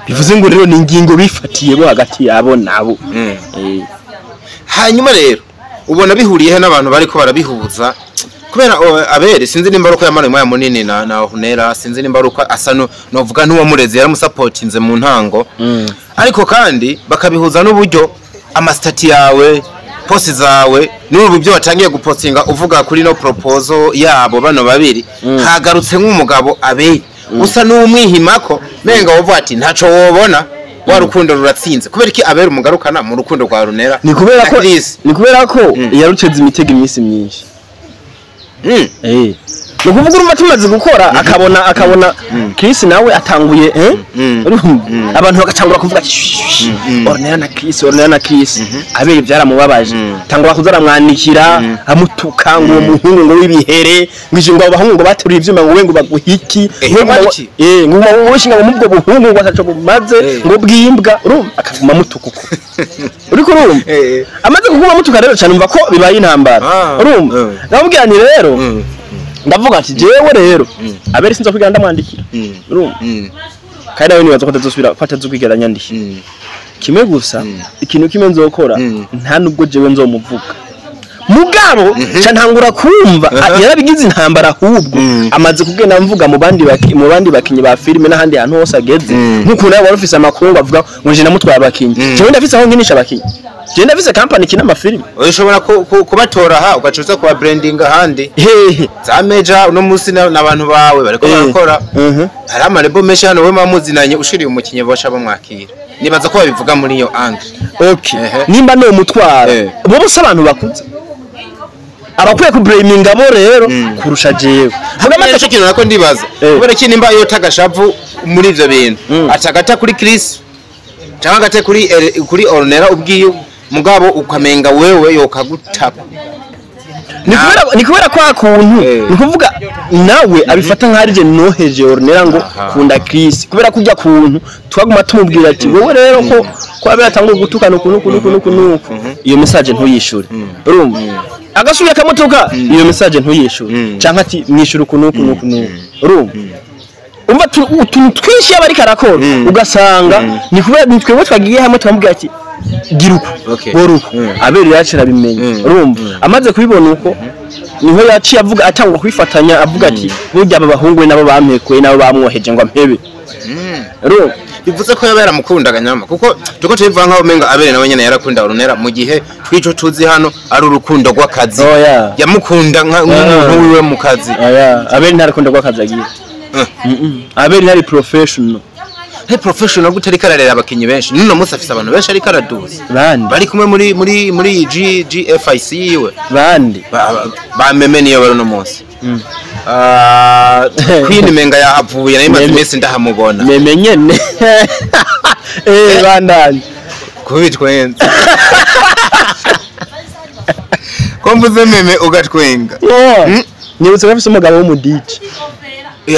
bivuze ngo rero ni ingingo bifatiye bo hagati yabo nabo hanyuma rero ubona bihuriye he n'abantu bariko barabihuza kubera Abeli sinzi nimba ruko yamara moya munini na Ornella sinzi nimba ruko asa novuga ntuwamureze yaramusapotinze mu ntango ariko kandi bakabihuza n'uburyo amastati yawe posi zawe n'ubu byo watangiye gupostinga uvuga kuri no proposal yabo bano babiri hagarutse nk'umugabo Abeli usa n'umwihimako menga wovuga ati ntaco wobona wa rukundo ruratsinze kubera iki Abeli umugarukana mu rukundo rwa Ornella ni kubera ko yaruceze imitego iminsi myinshi nukuvuga urumva tumaze gukora akabona Chris nawe atanguye abantu bagacangura kuvuga Ornella na Chris Abeli byaramubabaje tangura kuzaramwandikira amutuka ngo umuhungu ngo wibihere ngije ngo abahungu ngo bateruye ivyuma ngo we ngo baguhiki ngo woshinga ngo mubwo buhungu ngo ataco bumaze ngo bwimbwa urumva akaguma mutukuko uriko urumva amaze kuguma mutuka rero cyane umva ko bibaye intambara urumva ndabubwira ni rero ndavuga ati jewe rero Abeli sinza kwigana ndamwandikira urumva kandi nawe nibaza ko atazosubira kwatazukigera nyandikira kimwe gusa ikintu kimwe nzokora nta nubwo jewe nzomuvuga mugabo cyantangura kumva yarabigize intambara ahubwo amaze kugenda mvuga mu bandi bakinyi ba filime n'ahandi hantu hose ageze nkuko nawe warufise amakuru avuga ngo nje namutwara abakinyi jewe ndafise aho nkinisha abakinyi je ndafise company kina amafilime ushobora kubatora ha ugacuza kuba branding ahandi za major uno musi n'abantu bawe bariko barakora hari amarebo menshi hano we mamuzinanye ushiriye umukinyi bosha bamwakira nibaza ko babivuga muri iyo angle nimba no mutwara bo bose abantu bakuze abakwiye ku blaming abo rero kurusha jewe vuga amaze kintu nako ndibaza kubera iki nimba yo tagashavu muri ivyo bintu atagata kuri Chris cyangwa gate kuri Ornella ubwiyo mugabo ukamenga wewe yokagutaka ni kubera kwa kuntu ni kuvuga nawe abifata nkarije noheje Ornella ngo kunda Chris kubera kujya kuntu twaguma tumubwira ati wowe rero ko abera tango gutukana kunuku iyo message ntuyishure urumva agasubiye akamutuka iyo message ntuyishure cyangwa ati mwishura kunuku urumva umva utuntu twinshi yabari karakora ugasanga ni kubera nitwe twagiye hamwe twamubwira ati giruko boruko Abeli yacira bimenye urumva amaze kubibona uko niho yaciye avuga atangwa kwifatanya avuga ati burya aba bahungu nabo bampekuye nabo bamwoheje ngo ampebe urumva bivuze ko yabera mukundaga nyama kuko tuko tubivuga nkaho menga Abeli nawe nyene yarakunda Ornella mu gihe twico tuzi hano ari urukundo rw'akazi yamukunda nk'umuntu wiwe mu kazi Abeli nta rukundo rw'akazi agiye Abeli ntari professional he professional gute ariko ararera abakinyi benshi nuno munsi afise abantu benshi ariko araduza bandi bari kumwe muri GFIC yiwe bandi bameme niyo bari no munsi Queen Menga yahavuye nayo imaze iminsi ndahamubona meme nyene bandanye kubitwenza ko mvuze meme ugatwenga nibutse ko afise umugabo wo mu DJ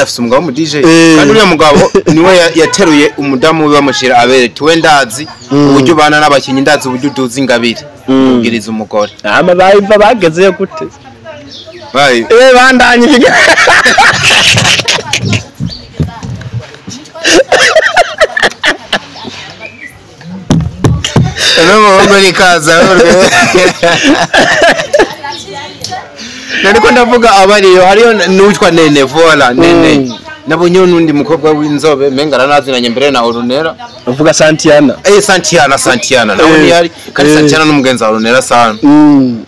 afise umugabo wo mu DJ kandi uriya mugabo niwe yateruye umudamu we bamushira abere tuwe ndazi uburyo bana n'abakinyi ndazi uburyo duzi ingabire ubwiriza umugore ama bayiva bagezeyo gute bayi bandanye Muhungu ni kaza Nariko ndavuga abariyo hariyo n'utwa Nene vola Nene nabonye n'undi mukobwa w'inzobe menga aranazinanye mbere na Orunera uvuga Santiana Santiana nabonye yari kandi Santiana n'umugenzi wa Orunera sana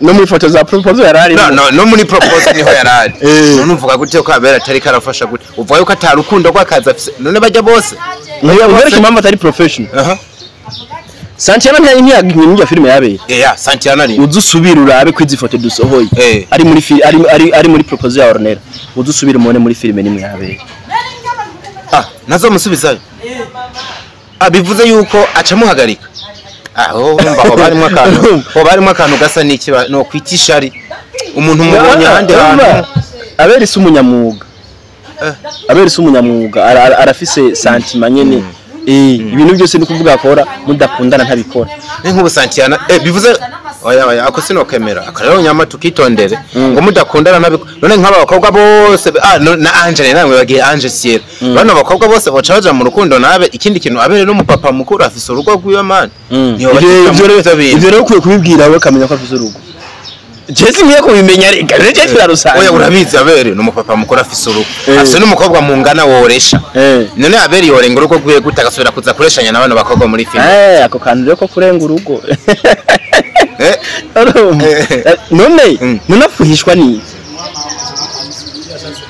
no muri photo za proposal yarari no muri proposal niho yarari none uvuga gute ko abera atari karafasha gute uvuga yuko atari urukundo rw'akaza none bajya bose ubereke impamvu atari professional Santiana ntiyagiye filime yabe Santiana ari udusubira urabe kwizi foto dusohoye ari muri ari muri proposal ya Ornera udusubira umone muri filime nimwe yabe nazo musubizayo bivuze yuko aca muhagarika urumva ho barimo akantu gasa n'iki no kwitishari umuntu mubonye handi hantu aberese umunyamwuga arafise sentiment nyene ibintu byose nikuvuga akora mudakundana ntabikora nk'ubu Santiana bivuze oya ako sinokemera akarero nyama tukitondere ngo mudakundana ntabikora none nk'aba bakobwa bose na Angel namwe bagiye Angel Ciel bano bakobwa bose boca baja mu rukundo nabe ikindi kintu abere no mupapa mukuru afise urugo rw'iyo man ivyo rero kuye kubibwira we kamenya ko afise urugo Jesse ngiye kubimenya rega reje turarusanze oya urabizi abere no mupapa mukuru afise urugo afise n'umukobwa mungana woresha none abere yorenga urugo rwiye gutagasubira kuza kureshanya nabano bakobwa muri film ako kantu rero ko kurenga urugo none afuhishwa ni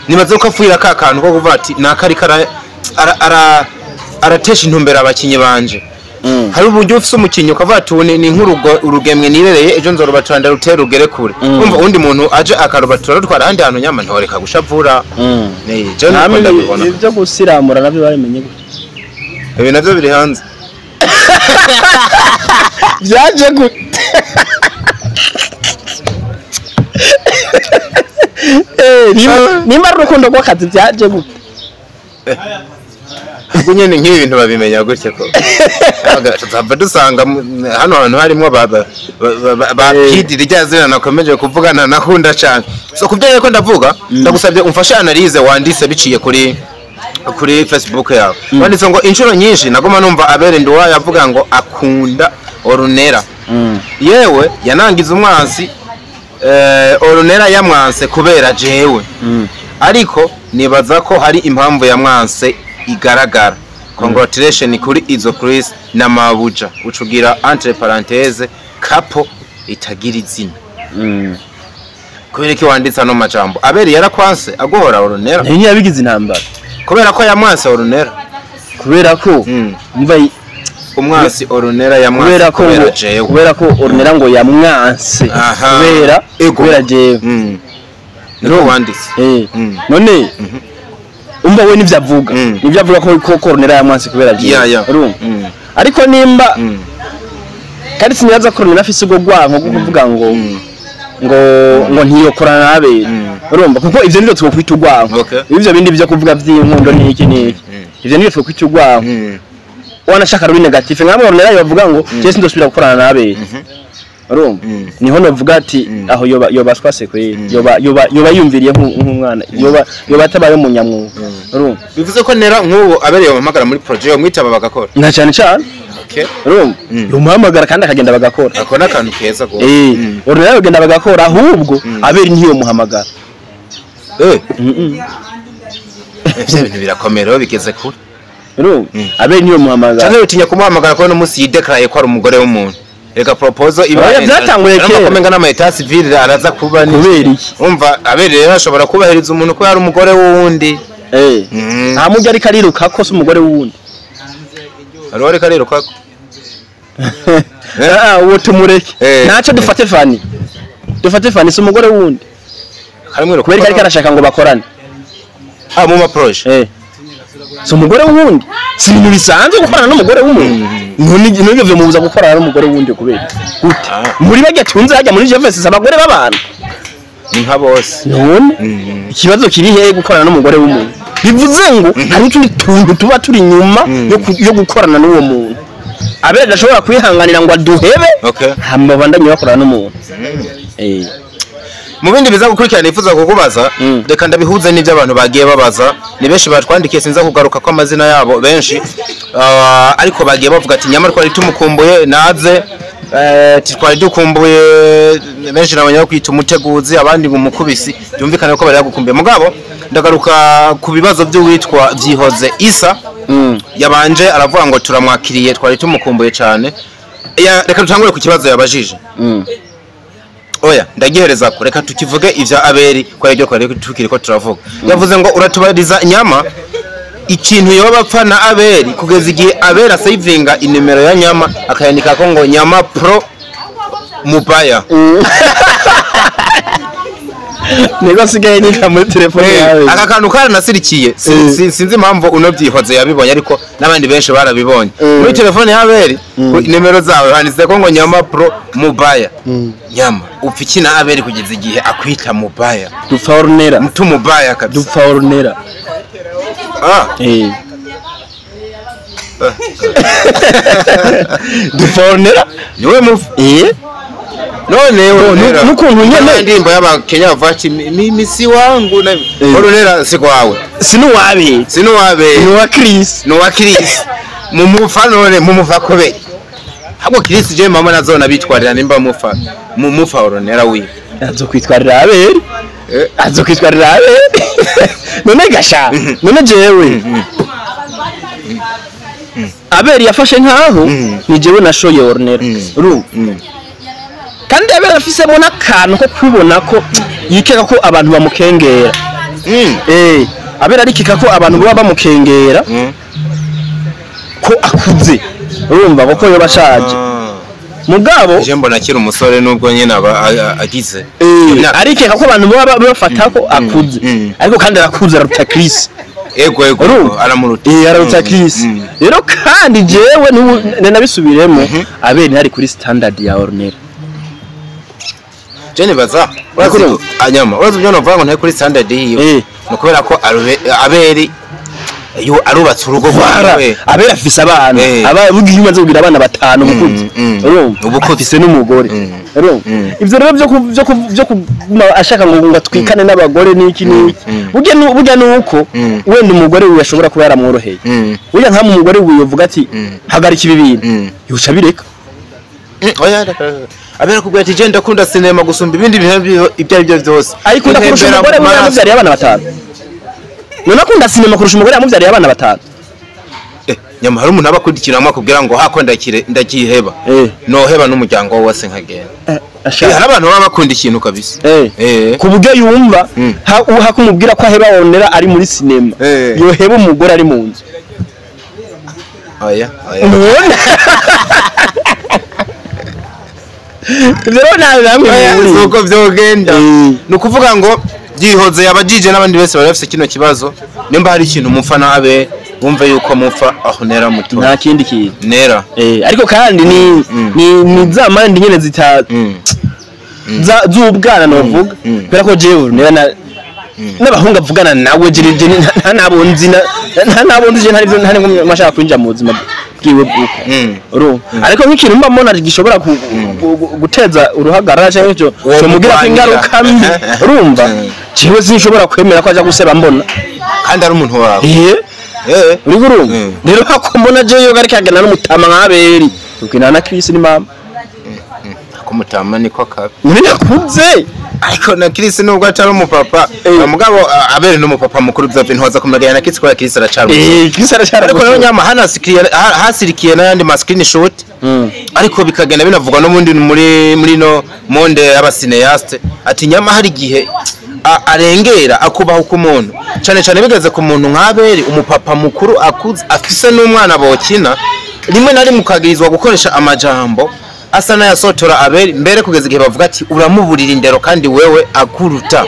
nibaze ko afuhira ka kantu ko kuvuga ati nakari aratesha intumbero abakinyi banje hari uburyo ufise umukinyi ukavuga ati ni nk'urugo urugemwe nirereye ejo nzorubaturanda rutera ugere kure umva undi muntu aje akarubatura rutwara ahandi hantu nyama ntoreka gushavura ibyo gusiramura nabyo barimenye gute ibi navyo biri hanze byaje gute nimba rukundo rw'akazi byaje gute nyene nk'ibi bintu babimenya gutya ko tuzava dusanga hano hantu harimo ba Kid ryazina nakomeje kuvugana nakunda cyane so kubyo ko ndavuga ndagusabye umfashe analyse wandise biciye kuri Facebook yawe wanditse ngo inshuro nyinshi nagoma numva abere ndo yavuga ngo akunda Orunera yewe yanangiza umwansi Orunera yamwanse kubera jewe ariko nibaza ko hari impamvu yamwanse igaragara congratulation kuri izo Chris na Mabuja ucugira entre parenthèse kapo itagira izina kubera ko wanditse no majambo abere yarakwanse agohora Orunera nti yabigize intambara kubera ko yamwanse Orunera kubera ko umva umwansi Orunera yamwanse kubera ko Orunera ngo yamwanse kubera jewe no wanditse none umba we nivyo avuga ko Orunera yamwanse kubera jewe ariko nimba kandi sinyaza ko Orunera afise ubwo gwanko bwo kuvuga ngo ntiyokorana nabe urumva kuko ivyo nivyo twokwita ugwanko ivyo bindi byo kuvuga vy'inkundo n'iki ivyo nivyo twokwita ugwanko wanashaka ruri negative nkamwe Orunera yavuga ngo je sindosubira gukorana nabe urumva niho novuga ati aho yoba swase kwe yoba yumviriye nk'umwana yoba atabaye umunyamwuga urumva bivuze ko nera nk'ubu abereye bamagara muri project mwitaba bagakora na cyane urumva umuhamagara kandi akagenda bagakora akona akantu keza go Orunera bagenda bagakora ahubwo aberi ntiyo muhamagara ivyo bintu birakomera bigeze kure urumva aberi ntiyo muhamagara cyane utinya kumuhamagara ko no musi yideclare ko ari umugore w'umuntu reka proposal iba byatanguye kera komenga na etat civil araza kuba ni kubera iki umva abere rero ashobora kubahiriza umuntu ko yari umugore wundi nta mujya ari kariruka ko se umugore wundi arore karero kako uwo tumureke naco dufate Fani si umugore wundi karimwero kubera ariko arashaka ngo bakorane mu ma projet si umugore wundi si ibintu bisanzwe gukorana n'umugore w'umuntu ntugeze mubuza gukorana n'umugore wundi kubera gute muri bajya tunze hajya muri Jefes abagore b'abantu ni nka bose none ikibazo kiri hehe gukorana n'umugore w'umuntu bivuze ngo hari utundi tuntu tuba turi nyuma yo gukorana n'uwo muntu abera adashobora kwihanganira ngo aduhebe hamba bandanye bakorana n'umuntu mu bindi biza gukurikirana ifuza kukubaza reka ndabihuze n'ibyo abantu bagiye babaza ni benshi batwandikiye sinza kugaruka ko amazina yabo benshi ariko bagiye bavuga ati nyamara twari tumukumbuye naze twari dukumbuye benshi nabanya kwita umuteguzi abandi mu mukubisi byumvikana ko bari yagukumbuye mugabo ndagaruka ku bibazo by'uwitwa Byihoze Isa yabanje aravuga ngo turamwakiriye twari tumukumbuye cyane reka dutangure ku kibazo yabajije oya ndagihereza ko reka tukivuge ivya Abeli kwa ryo kwa tukiri ko turavuga yavuze ngo uratubariza nyama ikintu yoba bapfa na Abeli kugeza igihe Abeli asavinga inimero ya nyama akayandika ko ngo nyama pro mubaya nego sigaye nika muri telefone yawe aka kantu kare nasirikiye sinzi impamvu uno Byihoze yabibonye ariko nabandi benshi barabibonye muri telefone ya Abeli nimero zawe handitse ko ngo nyama pro mubaya nyama upfiki na Abeli kugeza igihe akwita mubaya dufaornera mtu mubaya kabisa dufaornera dufaornera niwe mufu none nukuntu nyene ndimbo y'abakenya bavaki mimi si wangu na orunera si kwawe sinuwabe no wa Chris mumufa none mumufa kobe habo Chris je mama nazona bitwarira nimba mufa orunera wi azokwitwarira Abeli none gasha none jewe Abeli yafashe nkaho ni jewe nashoye orunera kandi Abeli afisemo n'akantu ko kubona ko yikeka ko abantu bamukengera Abeli arikeka ko abantu baba bamukengera ko akuze urumva ko yo bashaje mugabo je mbona kiri umusore nubwo nyene agize arikeka ko abantu baba bafata ko akuze ariko kandi arakuze aruta Chris ego aramuruta araruta Chris rero kandi jewe nabisubiremo Abeli ntari kuri standard ya orunera Jene baza urakuruka anyama urazo byo novuga ngo ntari kuri standard yiyo nokubera ko Abeli yo arubatse urugo rwawe Abeli afise abana abavuga inyumaze kugira abana batanu mukuzi urumva afise n'umugore urumva ivyo rero byo ashaka ngo atwikane n'abagore niki burya nuko wenda umugore we yashobora kuba yaramworoheye burya nka mu mugore we yovuga ati hagarika ibi bintu yusha bireka oya Abeli kubwira ati je ndakunda cinema gusumba ibindi bintu ibyo ari byo byose ayikunda kurusha umugore we yamuvyariye abana batanu none akunda cinema kurusha umugore yamuvyariye abana batanu nyama hari umuntu abakundikira amwe ngo hako ndakiheba noheba n'umuryango wose nkagenda hari abantu baba bakunda ikintu kabisa ku buryo yumva hakumubwira ko aheba orunera ari muri cinema yoheba umugore ari mu nzu oya rero nawe bamwe uko byogenda nukuvuga ngo Byihoze yabajije n'abandi bese bari bafite kino kibazo nimba hari ikintu mupfa nabe bumve yuko mupfa aho nera muto nta kindi kintu nera ariko kandi ni za mandi nyene z'ubwana novuga kubera ko jewe nera n'abahungu avugana nawe je ntabonzi je ntari mashaka kwinjira mu buzima bwiwe bwuko ariko nk'ikintu mba mbona gishobora guteza uruhagarara cyangwa cyo mugira ko ingaruka mbi urumva jewe sinshobora kwemera ko aja guseba mbona kandi ari umuntu wawe uri kurumva rero hako mbona je yo gari kagana n'umutama nk'Abeli ukina na Chris ni mama ko mutama niko kabi muri nakuze ariko na Chris nubwo atari umupapa mugabo Abeli n'umupapa mukuru bya ntoza kumagana na Chris ko Chris aracara Chris aracara ariko rero nyama hasirikiye n'andi ma screenshot ariko bikagenda binavugwa no muri no monde y'abasineaste ati nyama hari gihe arengera akubaho ku muntu cyane bigeze ku muntu nk'Abeli umupapa mukuru akuze afise n'umwana bokina rimwe na rimwe ukagirizwa gukoresha amajambo asa n'ayasotora Abeli mbere kugeza igihe bavuga ati uramuburira indero kandi wewe akuruta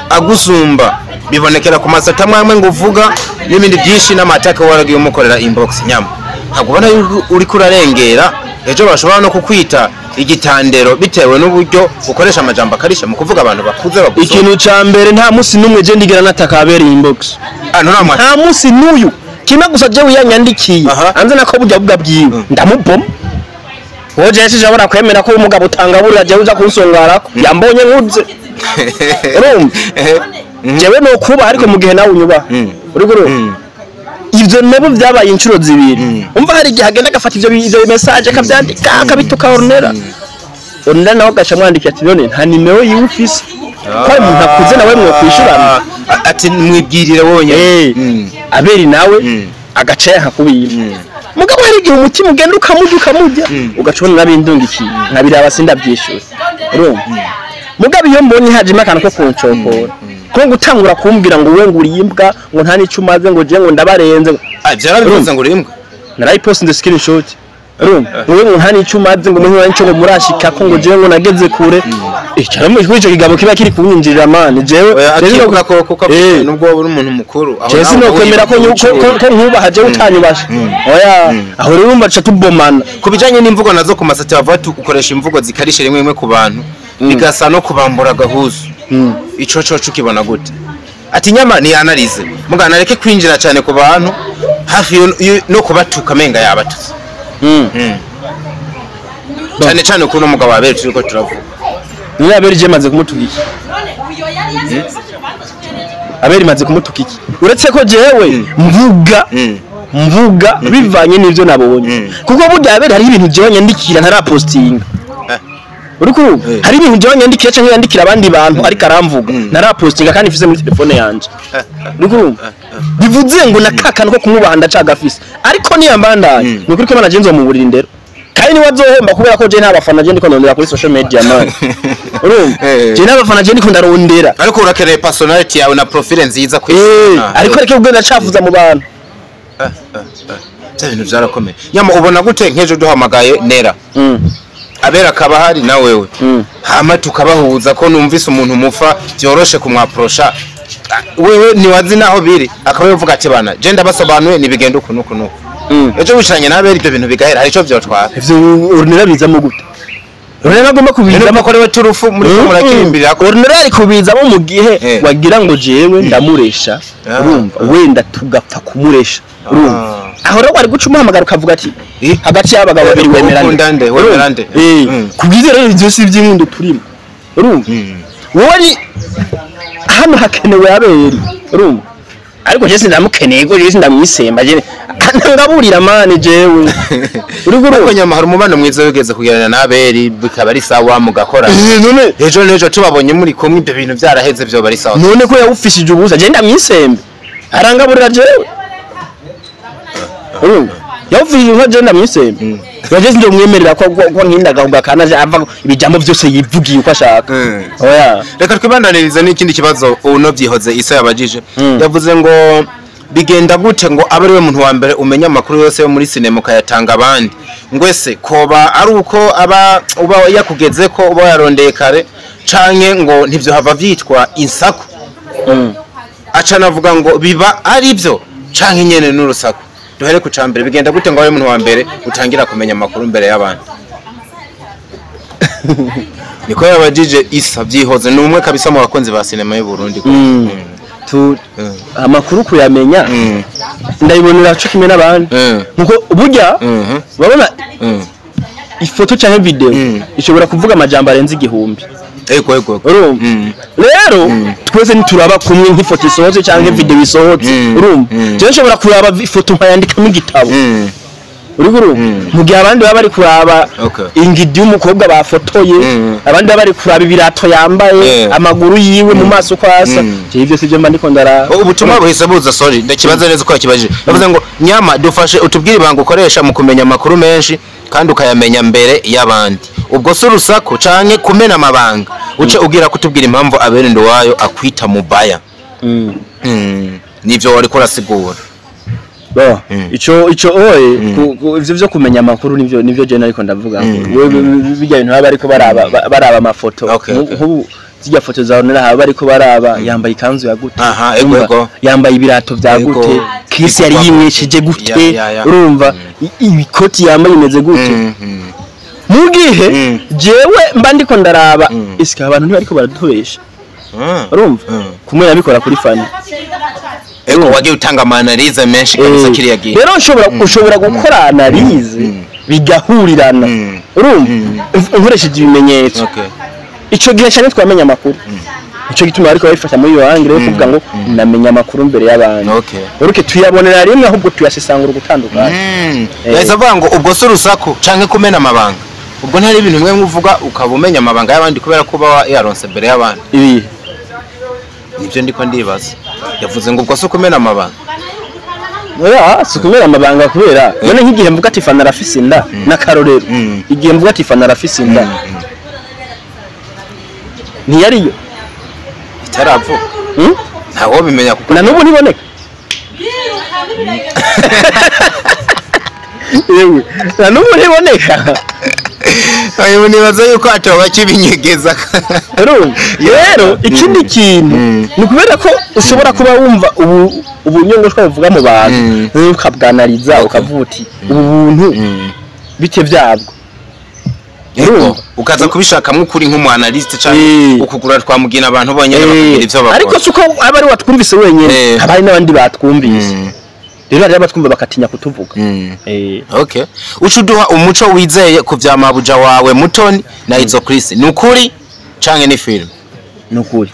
agusumba bibonekera ku masata mwamwe ngo uvuga n'ibindi byinshi n'amataka waragiye umukorera inbox nyama ntabwo ubona uri kurarengera ejo bashobora no kukwita igitandero bitewe n'uburyo ukoresha amajambo akarisha mu kuvuga abantu bakuze bagusoma. Ikintu ca mbere nta musi numwe je ndigira nataka Abeli inbox nta musi n'uyu kimwe gusa je wiyanyandikiye anze nako burya bwa bwiwe ndamuboma woje yashije abona kwemera ko umugabo utangaburira je uza kunsongara yambonye nkuze urumva jewe no kuba ariko mu gihe nawe unyuba uriko ivyo nabo byabaye inshuro zibiri umva hari igihe agenda agafata ivyo message akavyandika akabituka ornera nawe gacha mwandika ati none nta nimero y'ufise ko umuntu akuze nawe mwe kwishurana ati mwibwirire wonye Abeli nawe agaca yakubira mugabo hari igihe umutima ugenda ukamujya ugacona nabindungikiye nkabiraba sindabyishura urumva mugabo iyo mbonye hajima akantu ko kuncokora ko gutangura kumbwira ngo we nguri imbwa ngo nta nico umaze ngo je ngo ndabarenze byarabivuze ngo urimbwa narayipost the screenshot urumva we ngo nta nico umaze ngo muhira nico ngo murashika ko ngo je ngo nageze kure cyane mu ico kigabo kiba kiri kunyinjirira man jewe akivuga ko nubwo uri umuntu mukuru aho je sinokwemera ko nkubaha je utanyubasha oya aho rero mbaca tubomana kubijanye n'imvugo nazo ku masati bavuga ukoresha imvugo zikarishe rimwe ku bantu bigasa no kubambura gahuzu ico coco kibona gute ati nyama ni analyze mugana reke kwinjira cyane ku bantu hafi no kubatuka menga yabatutse cyane kuno mugabo Abeli turiko turavuga ni Abeli je maze kumutukiki Abeli maze kumutukiki uretse ko jewe mvuga bivanye n'ivyo nabonye kuko burya Abeli hari ibintu jewe nyandikira ntarapostinga uriko hari ibintu jewe nyandikira cyangwa yandikira abandi bantu ariko aramvuga narapostinga kandi mfise muri telefone yanje uriko bivuze ngo nakakana ko kumubanda cagafise ariko niya mbandanye nukuri ko managenzo mu buriri ndero kandi ni wazohomba kubera ko je nta bafana je ndiko ndondera kuri social media man urumva je nta bafana je ndiko ndarondera ariko urakeneye personality yawe na profile nziza kwishana ariko reke ubwo ndacafuza mu bantu cyane byarakomeye nyama ubona gute nkejo duhamagaye Nera Abeli akaba hari na wewe hama tukabahuza ko numvise umuntu mufa byoroshe kumwaprosha wewe niwazi naho biri akaba yavuga ati bana je ndabasobanuye nibigenda uko nuko ejo wicanye n'Abeli ibyo bintu bigahera hari ico byotwara ivyo Ornera bizamo gute Ornera agomba kubizamo ko rewe turufu muri ko murakirimbira ko Ornera ari kubizamo mu gihe wagira ngo jewe ndamuresha urumva wenda tugapfa kumuresha urumva aho rero ari guca umuhamagara ukavuga ati hagati y'abagabo babiri wemerande kubwize rero ivyo si by'inkundo turimo urumva wowe hano hakenewe Abeli urumva ariko je sindamukeneye go je ndamwisemba je kanangaburira mane jewe uriko nyama hari umubano mwiza wigeze kugerana na Abeli bikaba ari sawa mugakora none ejo tubabonye muri kumwe ibyo bintu byaraheze byo bari sawa none ko yawufishije ubusa je ndamwisemba arangaburira jewe yawufishije nka je ndamwisemba yaje ndo mwemerera ko nkindaga ugakanaje ava ibijambo byose yivugiye uko ashaka oya reka twibandaniriza n'ikindi kibazo uno byihoze Isa yabajije yavuze ngo bigenda gute ngo abe ari we muntu wa mbere umenya amakuru yose yo muri sinema kayatanga abandi ngwese koba ari uko aba uba yakugeze ko uba yarondeye kare canke ngo ntivyo hava vyitwa insako aca navuga ngo biba ari byo canke nyene n'urusaku duhere ku cambere bigenda gute ngo abe umuntu wa mbere utangira kumenya amakuru mbere y'abandi niko yabajije Isa byihoze numwe kabisa mu bakonzi ba sinema y'u Burundi amakuru kuyamenya ndayibonera cyo kimwe n'abandi nkuko burya babona ifoto cyangwa video ishobora kuvuga amajambo arenze igihumbi ego rero twese nituraba kumwe nk'ifoto isohotse cyangwa video isohotse urumva je nshobora kuraba ifoto nkayandika mu gitabo uruguru mu gihe abandi baba bari kuraba ingidi y'umukobwa bafotoye abandi baba bari kuraba ibirato yambaye amaguru yiwe mu maso kwasa je ivyo sivyo mba ndiko ndara ubutumwa buhise buza sorry ndakibaza neza uko yakibajije bavuze ngo nyama dufashe utubwire ibanga ukoresha mu kumenya amakuru menshi kandi ukayamenya mbere y'abandi ubwo so rusaku canke kumena amabanga uce ugira kutubwira impamvu Abeli Nduwayo akwita mubaya nivyo wari kurasigura ico oye ivyo byo kumenya amakuru nivyo je nariko ndavuga ngo bijya ibintu baba ariko baraba amafoto nk'ubu zijya foto za onera haba ariko baraba yambaye ikanzu ya gute yambaye ibirato bya gute Chris yari yimweshije gute urumva ibikoti yambaye imeze gute mu gihe jewe mba ndiko ndaraba isika abantu ntibariko baradubesha urumva kumwe yabikora kuri fani ego wagiye utanga analyse menshi kabisa kiriya gihe rero ushobora gukora analyse bigahurirana urumva unkoresheje ibimenyetso ico gihe cyane twamenya amakuru ico gituma ariko babifata muri yo angire yo kuvuga ngo namenya amakuru mbere y'abantu uruke tuyabonera rimwe ahubwo tuyasesangura gutandukana yahise avuga ngo ubwo se urusaku canke kumena amabanga ubwo ntari ibintu bimwe muvuga ukabumenya amabanga y'abandi kubera kuba yaronse mbere y'abandi ibi nibyo ndiko ndibaza yavuze ngo ubwo se kumena amabanga sikumera amabanga kubera none nk'igihe mvuga ati fana rafise inda na karorero igihe mvuga ati fana rafise inda ntiyariyo itaravuga ntawo bimenya kuko na nubu niboneka yewe na nubu niboneka ayo nibaza yuko atoba kibinyegeza rero ikindi kintu ni kubera ko ushobora kuba wumva ubunyongoshwa buvuga mu bantu ukabwanariza ukavuti ubu buntu bite byabwo ukaza kubishakamwe kuri nk'umuanalyst cyane ukugura twamugina abantu bonyene bakagira ivyo bakora ariko suko aba ari watwumvise wenyene abari n'abandi batwumvise rero ari abatwumva bakatinya kutuvuga okay ucuduha umuco wizeye ku vya mabuja wawe Mutoni na Izo Chris nukuri canke ni film nukuri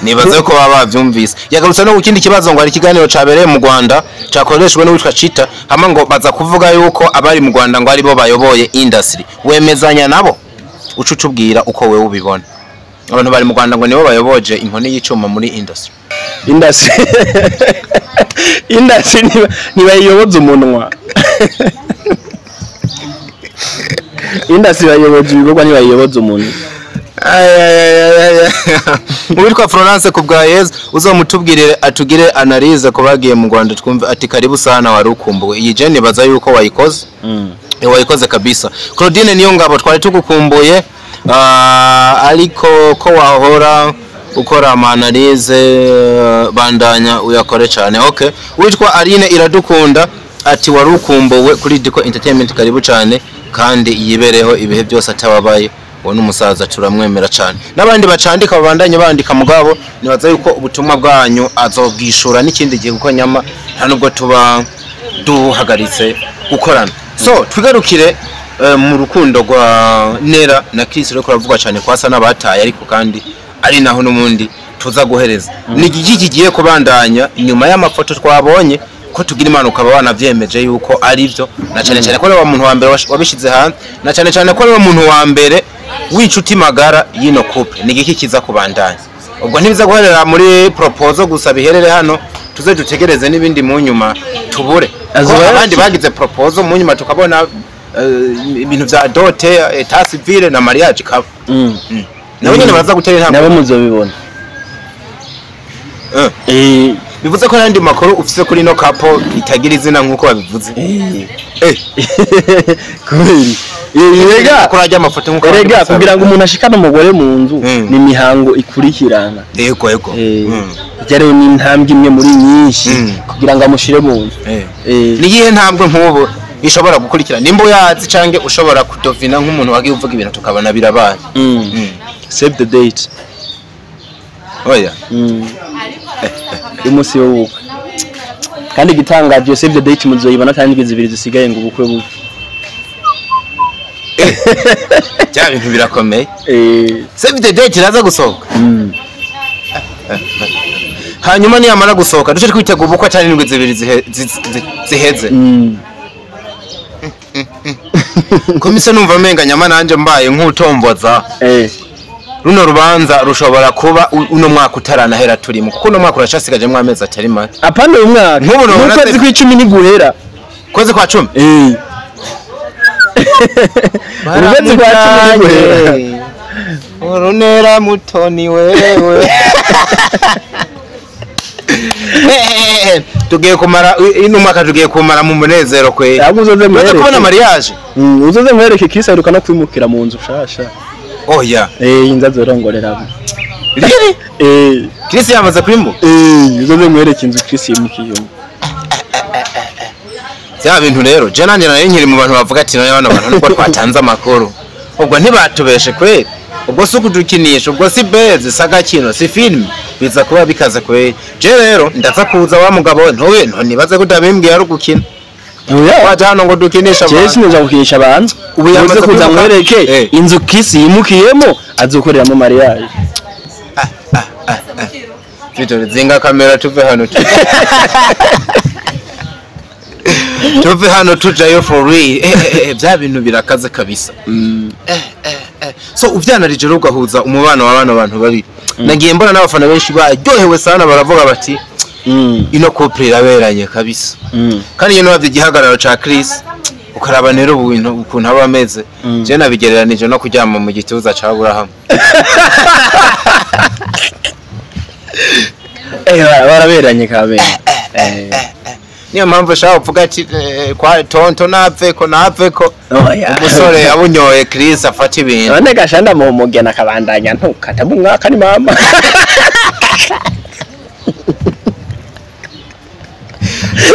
nibaze ko baba bavyumvise yagarutse no gukindi kibazo ngo ari kiganiro cabereye mu Rwanda cakoreshwe no witwa Chita hama ngo baza kuvuga yuko abari mu Rwanda ngo ari bo bayoboye industry wemezanya nabo ucucubwira uko wewe ubibona abantu bari mu Rwanda ngo nibo bayoboje inkoni y'icuma muri industry nibayoboza umunwa industry bayoboje ibikorwa nibayoboza umuntu Uwitwa Florence kubwa Yezu uzomutubwirire atugire analyse ko bagiye mu Rwanda twumve ati karibu sana warukumbuwe iyi je nibaza yuko wayikoze wayikoze kabisa Claudine niyo ngabo twari tugukumbuye ariko ko wahora ukora analyse bandanya uyakore cyane okay witwa Aline iradukunda ati warukumbuwe kuri Diko Entertainment karibu cyane kandi yibereho ibihe byose atababaye wone umusaza turamwemera cyane nabandi bacandika babandanye bandika mugabo nibaza yuko ubutumwa bwanyu azobwishura n'ikindi gihe kuko nyama nta nubwo tuba duhagaritse gukorana so twigarukire mu rukundo rwa Nera na Chris rero kuravugwa cyane kwasa nabataye ariko kandi ari naho n'umundi tuza guhereza ni iki kigiye kubandanya nyuma y'amafoto twabonye ko tugira imana ukaba wanavyemeje yuko ari byo na cyane cyane ko ari umuntu wa mbere wabishize hanze na cyane cyane ko ari umuntu wa mbere wicuti magara yino couple ni iki kiza kubandanya ubwo ntibiza guherera muri proposal gusa biherere hano tuze dutegereze n'ibindi mu nyuma tubure abandi bagize proposal mu nyuma tukabona ibintu vya dote etat civile na mariage kava nawe nyine baza gutera intambwe nabo muzobibona bivuze ko nandi makuru ufise kuri no couple itagira izina nkuko babivuze kubiri yega kurajya amafoto nkuko rega kugira ngo umuntu ashikane umugore mu nzu ni mihango ikurikirana yego byari ni intambwe imwe muri nyinshi kugira ngo amushire mu nzu ni yihe ntambwe nkubo ishobora gukurikirana nimbo yazi canke ushobora kudovina nk'umuntu wagiye uvuga ibintu tukabana birabaye save the date oya umunsi w'ubukwe kandi gitangaje save the date muzoyibona kandi ngeze ibiri zisigaye ngo ubukwe buke cyane ibintu birakomeye save the date iraza gusohoka hanyuma ni yamara gusohoka duce twitega ubukwe cyane n'ingwe zibiri ziheze komise numva menga nyama nanje mbaye nk'utomboza runo rubanza rushobora kuba uno mwaka utaranahera turimo kuko uno mwaka uracasigaje mu amezi atari make apande uyu mwaka n'ukwezi kw'icumi n'iguhera kwezi kwa 10 ukwezi kwa 10 n'iguhera urunera Mutoni wewe tugiye kumara ino mwaka tugiye kumara mu munezero kwe Ntabwo uzoze mwereke kubona mariage uzoze mwereke Chris aheruka no kwimukira mu nzu shasha oya inza zorongoreramo Chris yamaze kwimbu uzoze mwereke inzu Chris yimukiyemo bya bintu rero je nanje nayo nkiri mu bantu bavuga ati nayo abantu nubwo twatanze amakuru ubwo ntibatubeshe kwe ubwo sukudukinisha ubwo si beze sagakino si film biza kuba bikaze kwe je rero ndaza kuza wa mugabo ntowe nibaze kutabimbwiye ari gukina waje hano ngo dukinisha abantu Chris nje gukinisha abantu ubu yamaze kuza mwereke inzu Chris yimukiyemo azokoreramo mariage Vito zinga kamera tuve hano tuve hano tujayo for real bya bintu birakaze kabisa so uvyanarije rero ugahuza umubano w'abana abantu babiri nagiye mbona n'abafana benshi baryohewe sana baravuga bati ino couple iraberanye kabisa kandi iyo nabavye igihagararo ca Chris ukaraba rero ukuntu aba ameze je nabigereranije no kuryama mu gituza ca Abraham baraberanye kabere niyo mpamvu shaka uvuga ati kwa tonto naveko umusore abunyoye Chris afata ibintu none gashanda mu mugena kabandanya ntukata mu mwaka ni mama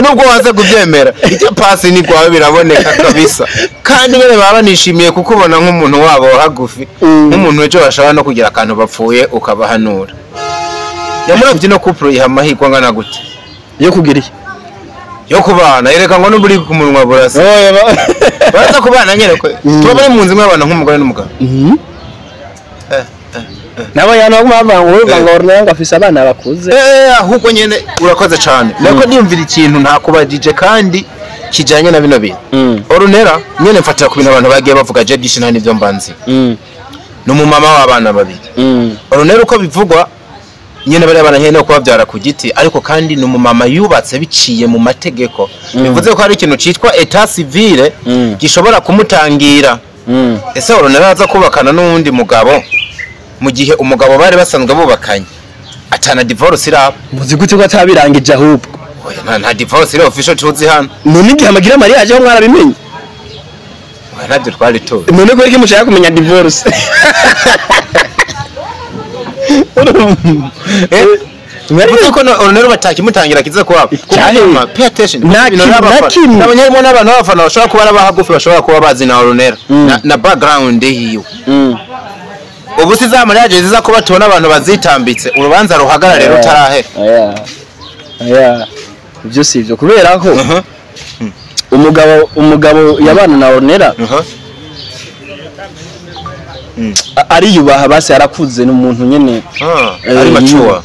nubwo waza kubyemera icyo pasi ni kwawe biraboneka kabisa kandi bene baba nishimiye kukubona nk'umuntu wabo hagufi nk'umuntu wejo bashaka no kugira akantu bapfuye ukabahanura yamuravye no couple iha mahiko ngana gute yo kugiriye yo kubana yereka ngo nuburi ku munwa burasa baza kubana nyereko tubone mu nzimwe abana nk'umugore n'umugabo nabo yana bagumava ngo ornanga afisa abana bakuze ahubwo nyene urakoze cyane nako ndimvira ikintu nta kubajije kandi kijanye na bino bintu orunera nyene mfatira ku bintu abantu bagiye bavuga je byinshi nta nivyo mbanzi n'umumama w'abana babiri orunera uko bivugwa nyene bari abana nyene ko bavyara ku giti ariko kandi n'umumama yubatse biciye mu mategeko bivuze ko hari ikintu citwa etat civile gishobora kumutangira ese orunera aza kubakana n'uwundi mugabo mu gihe umugabo bari basanzwe bubakanye atana divorce iraba muzi gute ko atabirangije ahubwo oya nta divorce iri official tuzi hano none igihe amagira mariage aho mwarabimenye ntabyo twari tuzi none ko iki mushaka kumenya divorce Bivuze ko orunero batakimutangira kize kwabo pay attention n'abanyarimo n'abantu b'abafana bashobora kuba abahagufi bashobora kuba bazi na orunero na background hiyo ubu siza mariage ziza kuba tubona abantu bazitambitse urubanza ruhagarare rutarahe ibyo sivyo kubera ko umugabo yabana na ornera ariyubaha basi arakuze n'umuntu nyene ari macuwa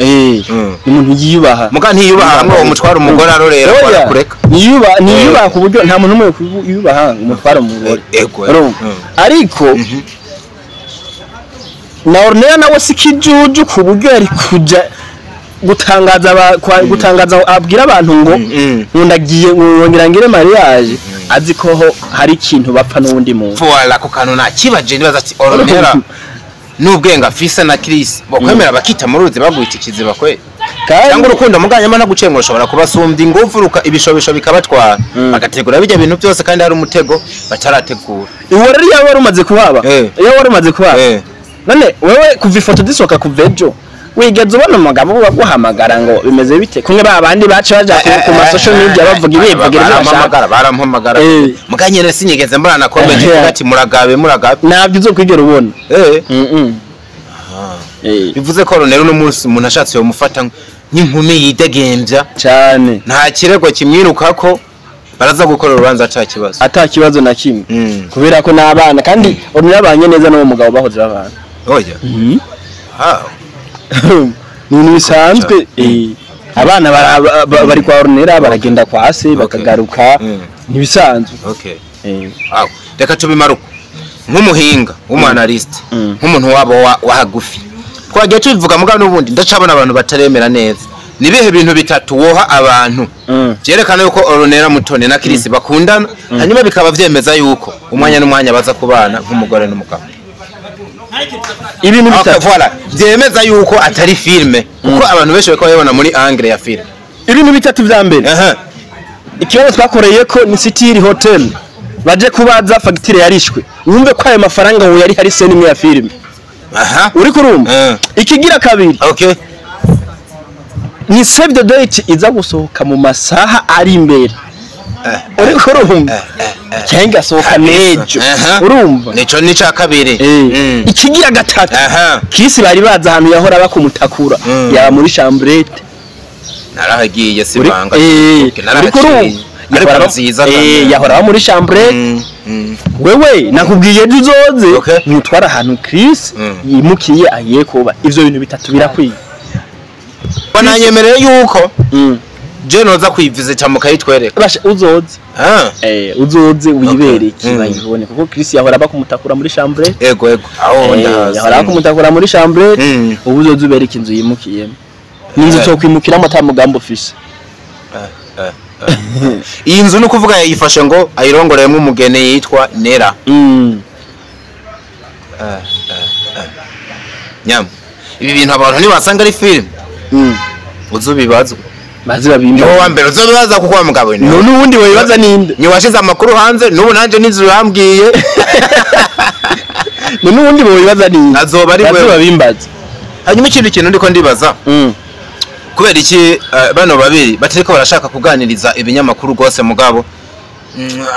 umuntu yiyubaha muga ntiyubaha ngo umutwara umugore arorera kwa kureka niyubaha ku buryo nta muntu umwe yiyubaha umutwara umugore ariko na ornera nawe sikijuju ku buryo yari kuja gutangaza abwira abantu ngo nkundagiye ngongera ngire mariage azikoho hari ikintu bapfa n'undi muntu voilà ko kantu nakibaje nibaza ati ornera n'ubwenga afise na Chris bokwemera bakita mu ruzi bagwita ikiziba kwe cyangwa urukundo muganyama na gucengura ushobora kubasumbya ingufuruka ibishobisho bikabatwara bagategura bijya bintu byose kandi hari umutego batarategura iwo rero yawe rumaze kuhaba yawe rumaze kuhaba none wewe kuva ifoto disoka kuvejo wigeze ubona umugabo waguhamagara ngo bimeze bite kumwe babandi bace baja ku ma social media bavuga ibivugira barampamagara muganyene sinyigeze mbona na comment ati muragabe nabyo uzokwigera ubona bivuze ko rero no munsi umuntu ashatse yo mufata nk'inkumi yidegembya cyane nta kirego kimwiruka ko baraza gukora urubanza atakibazo na kimwe kubera ko nabana kandi urabanye neza no mugabo bahoze babana oya ni bisanzwe abana bari kwa ornera baragenda kwa se bakagaruka ni bisanzwe reka tubimaruko nk'umuhinga w'umanaliste nk'umuntu wabo wahagufi twagiye tubivuga muga n'ubundi ndacabona abantu bataremera neza nibihe bintu bitatu woha abantu byerekana yuko ornera mutone na Chris bakundana hanyuma bikaba vyemeza yuko umwanya n'umwanya baza kubana nk'umugore n'umugabo ibintu bitatu voilà byemeza yuko atari filme kuko abantu benshi bako babona muri angle ya film ibintu bitatu vya mbere ikibazo twakoreye ko ni City Hotel baje kubaza fagitire yarishwe wumve ko ayo mafaranga ngo yari hari scene imwe ya film uri kurumva ikigira kabiri okay ni save the date iza gusohoka mu masaha ari imbere uri kurumva cyangwa sohoka nejo urumva nico nica kabiri ikigira gatatu kisi bari baza ahantu yahora bakumutakura yaba muri chambrette narahagiye sibanga ariko nziza yahora muri chambrette wewe nakubwiye duzoze mutwara ahantu Chris yimukiye agiye kuba ivyo bintu bitatu birakwiye bananyemereye yuko je noza kwivize mu kayitwereka basha uzoze uzoze wibereke bayibone kuko Chris yahora bakumutakura muri chambrette yego aho ndahaza yahora bakumutakura muri chambrette ubu uzoze ubereke inzu yimukiyemo ninzu cyo kwimukiramo atamugambo office iyi nzu nukuvuga yayifashe ngo ayirongoreyemo umugene yitwa Nera nyam ibi bintu abantu ntibasanga ari film uzubibazwa bazi babimba yo wambere uzobibaza kuko wa mugabo ni none ubundi wibaza ninde ni washize amakuru hanze nubu nanje nizu yambwiye none ubundi wibaza ninde azoba ari wewe babimbaza hanyuma ikindi kintu ndiko ndibaza kubera iki bano babiri batariko barashaka kuganiriza ibinyamakuru gose mugabo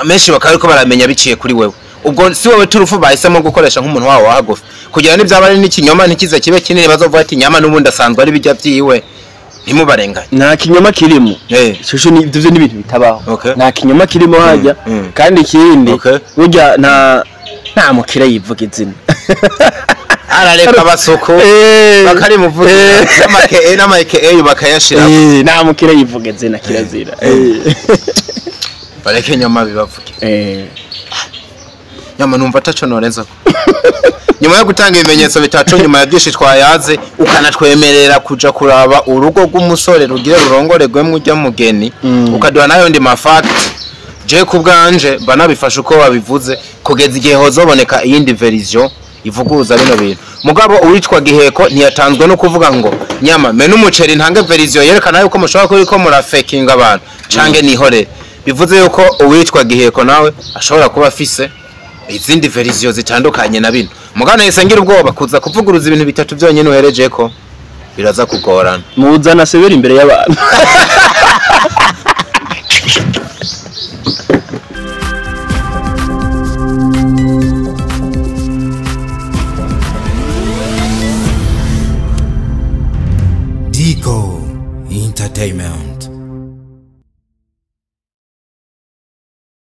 amenshi bakariko baramenya biciye kuri wewe ubwo si wowe turufu bahisemo gukoresha nk'umuntu wawo wahagufi kugira n'ibyaba ari n'ikinyoma ntikize kibe kinini bazovuga ati nyama n'ubundi asanzwe ari bijya byiwe ntimubarenganye nta kinyoma kirimo shusho ni ivyo n'ibintu bitabaho nta kinyoma kirimo hajya kandi ikindi burya nta mukire yivuga izina arareka basoko bakari muvuga n'amake bakayashira nta mukire yivuga izina kirazira bareke nyama bibavuge nyama numva taco norenza nyuma yo gutanga ibimenyetso bitacu nyuma ya byinshi twayaze ukanatwemerera kuja kuraba urugo rw'umusore rugira rurongoregwemo ujya mugeni ukaduha nayo ndi mafact je kubganje banabifasha uko babivuze kugeza igihe hozoboneka iyindi version ivuguruza bino bintu mugabo uwitwa Giheko ntiyatanzwe no kuvuga ngo nyama menu umuceri ntange version yerekana yuko mushobora kuri ko murafekinga abantu cange nihore bivuze yuko uwitwa Giheko nawe ashobora kuba afise izindi version zitandukanye na bino mugana yesengira ubwoba kuza kuvuguruza ibintu bitatu byonyine uhereje ko biraza kugorana muzana severa imbere y'abantu Dico Entertainment.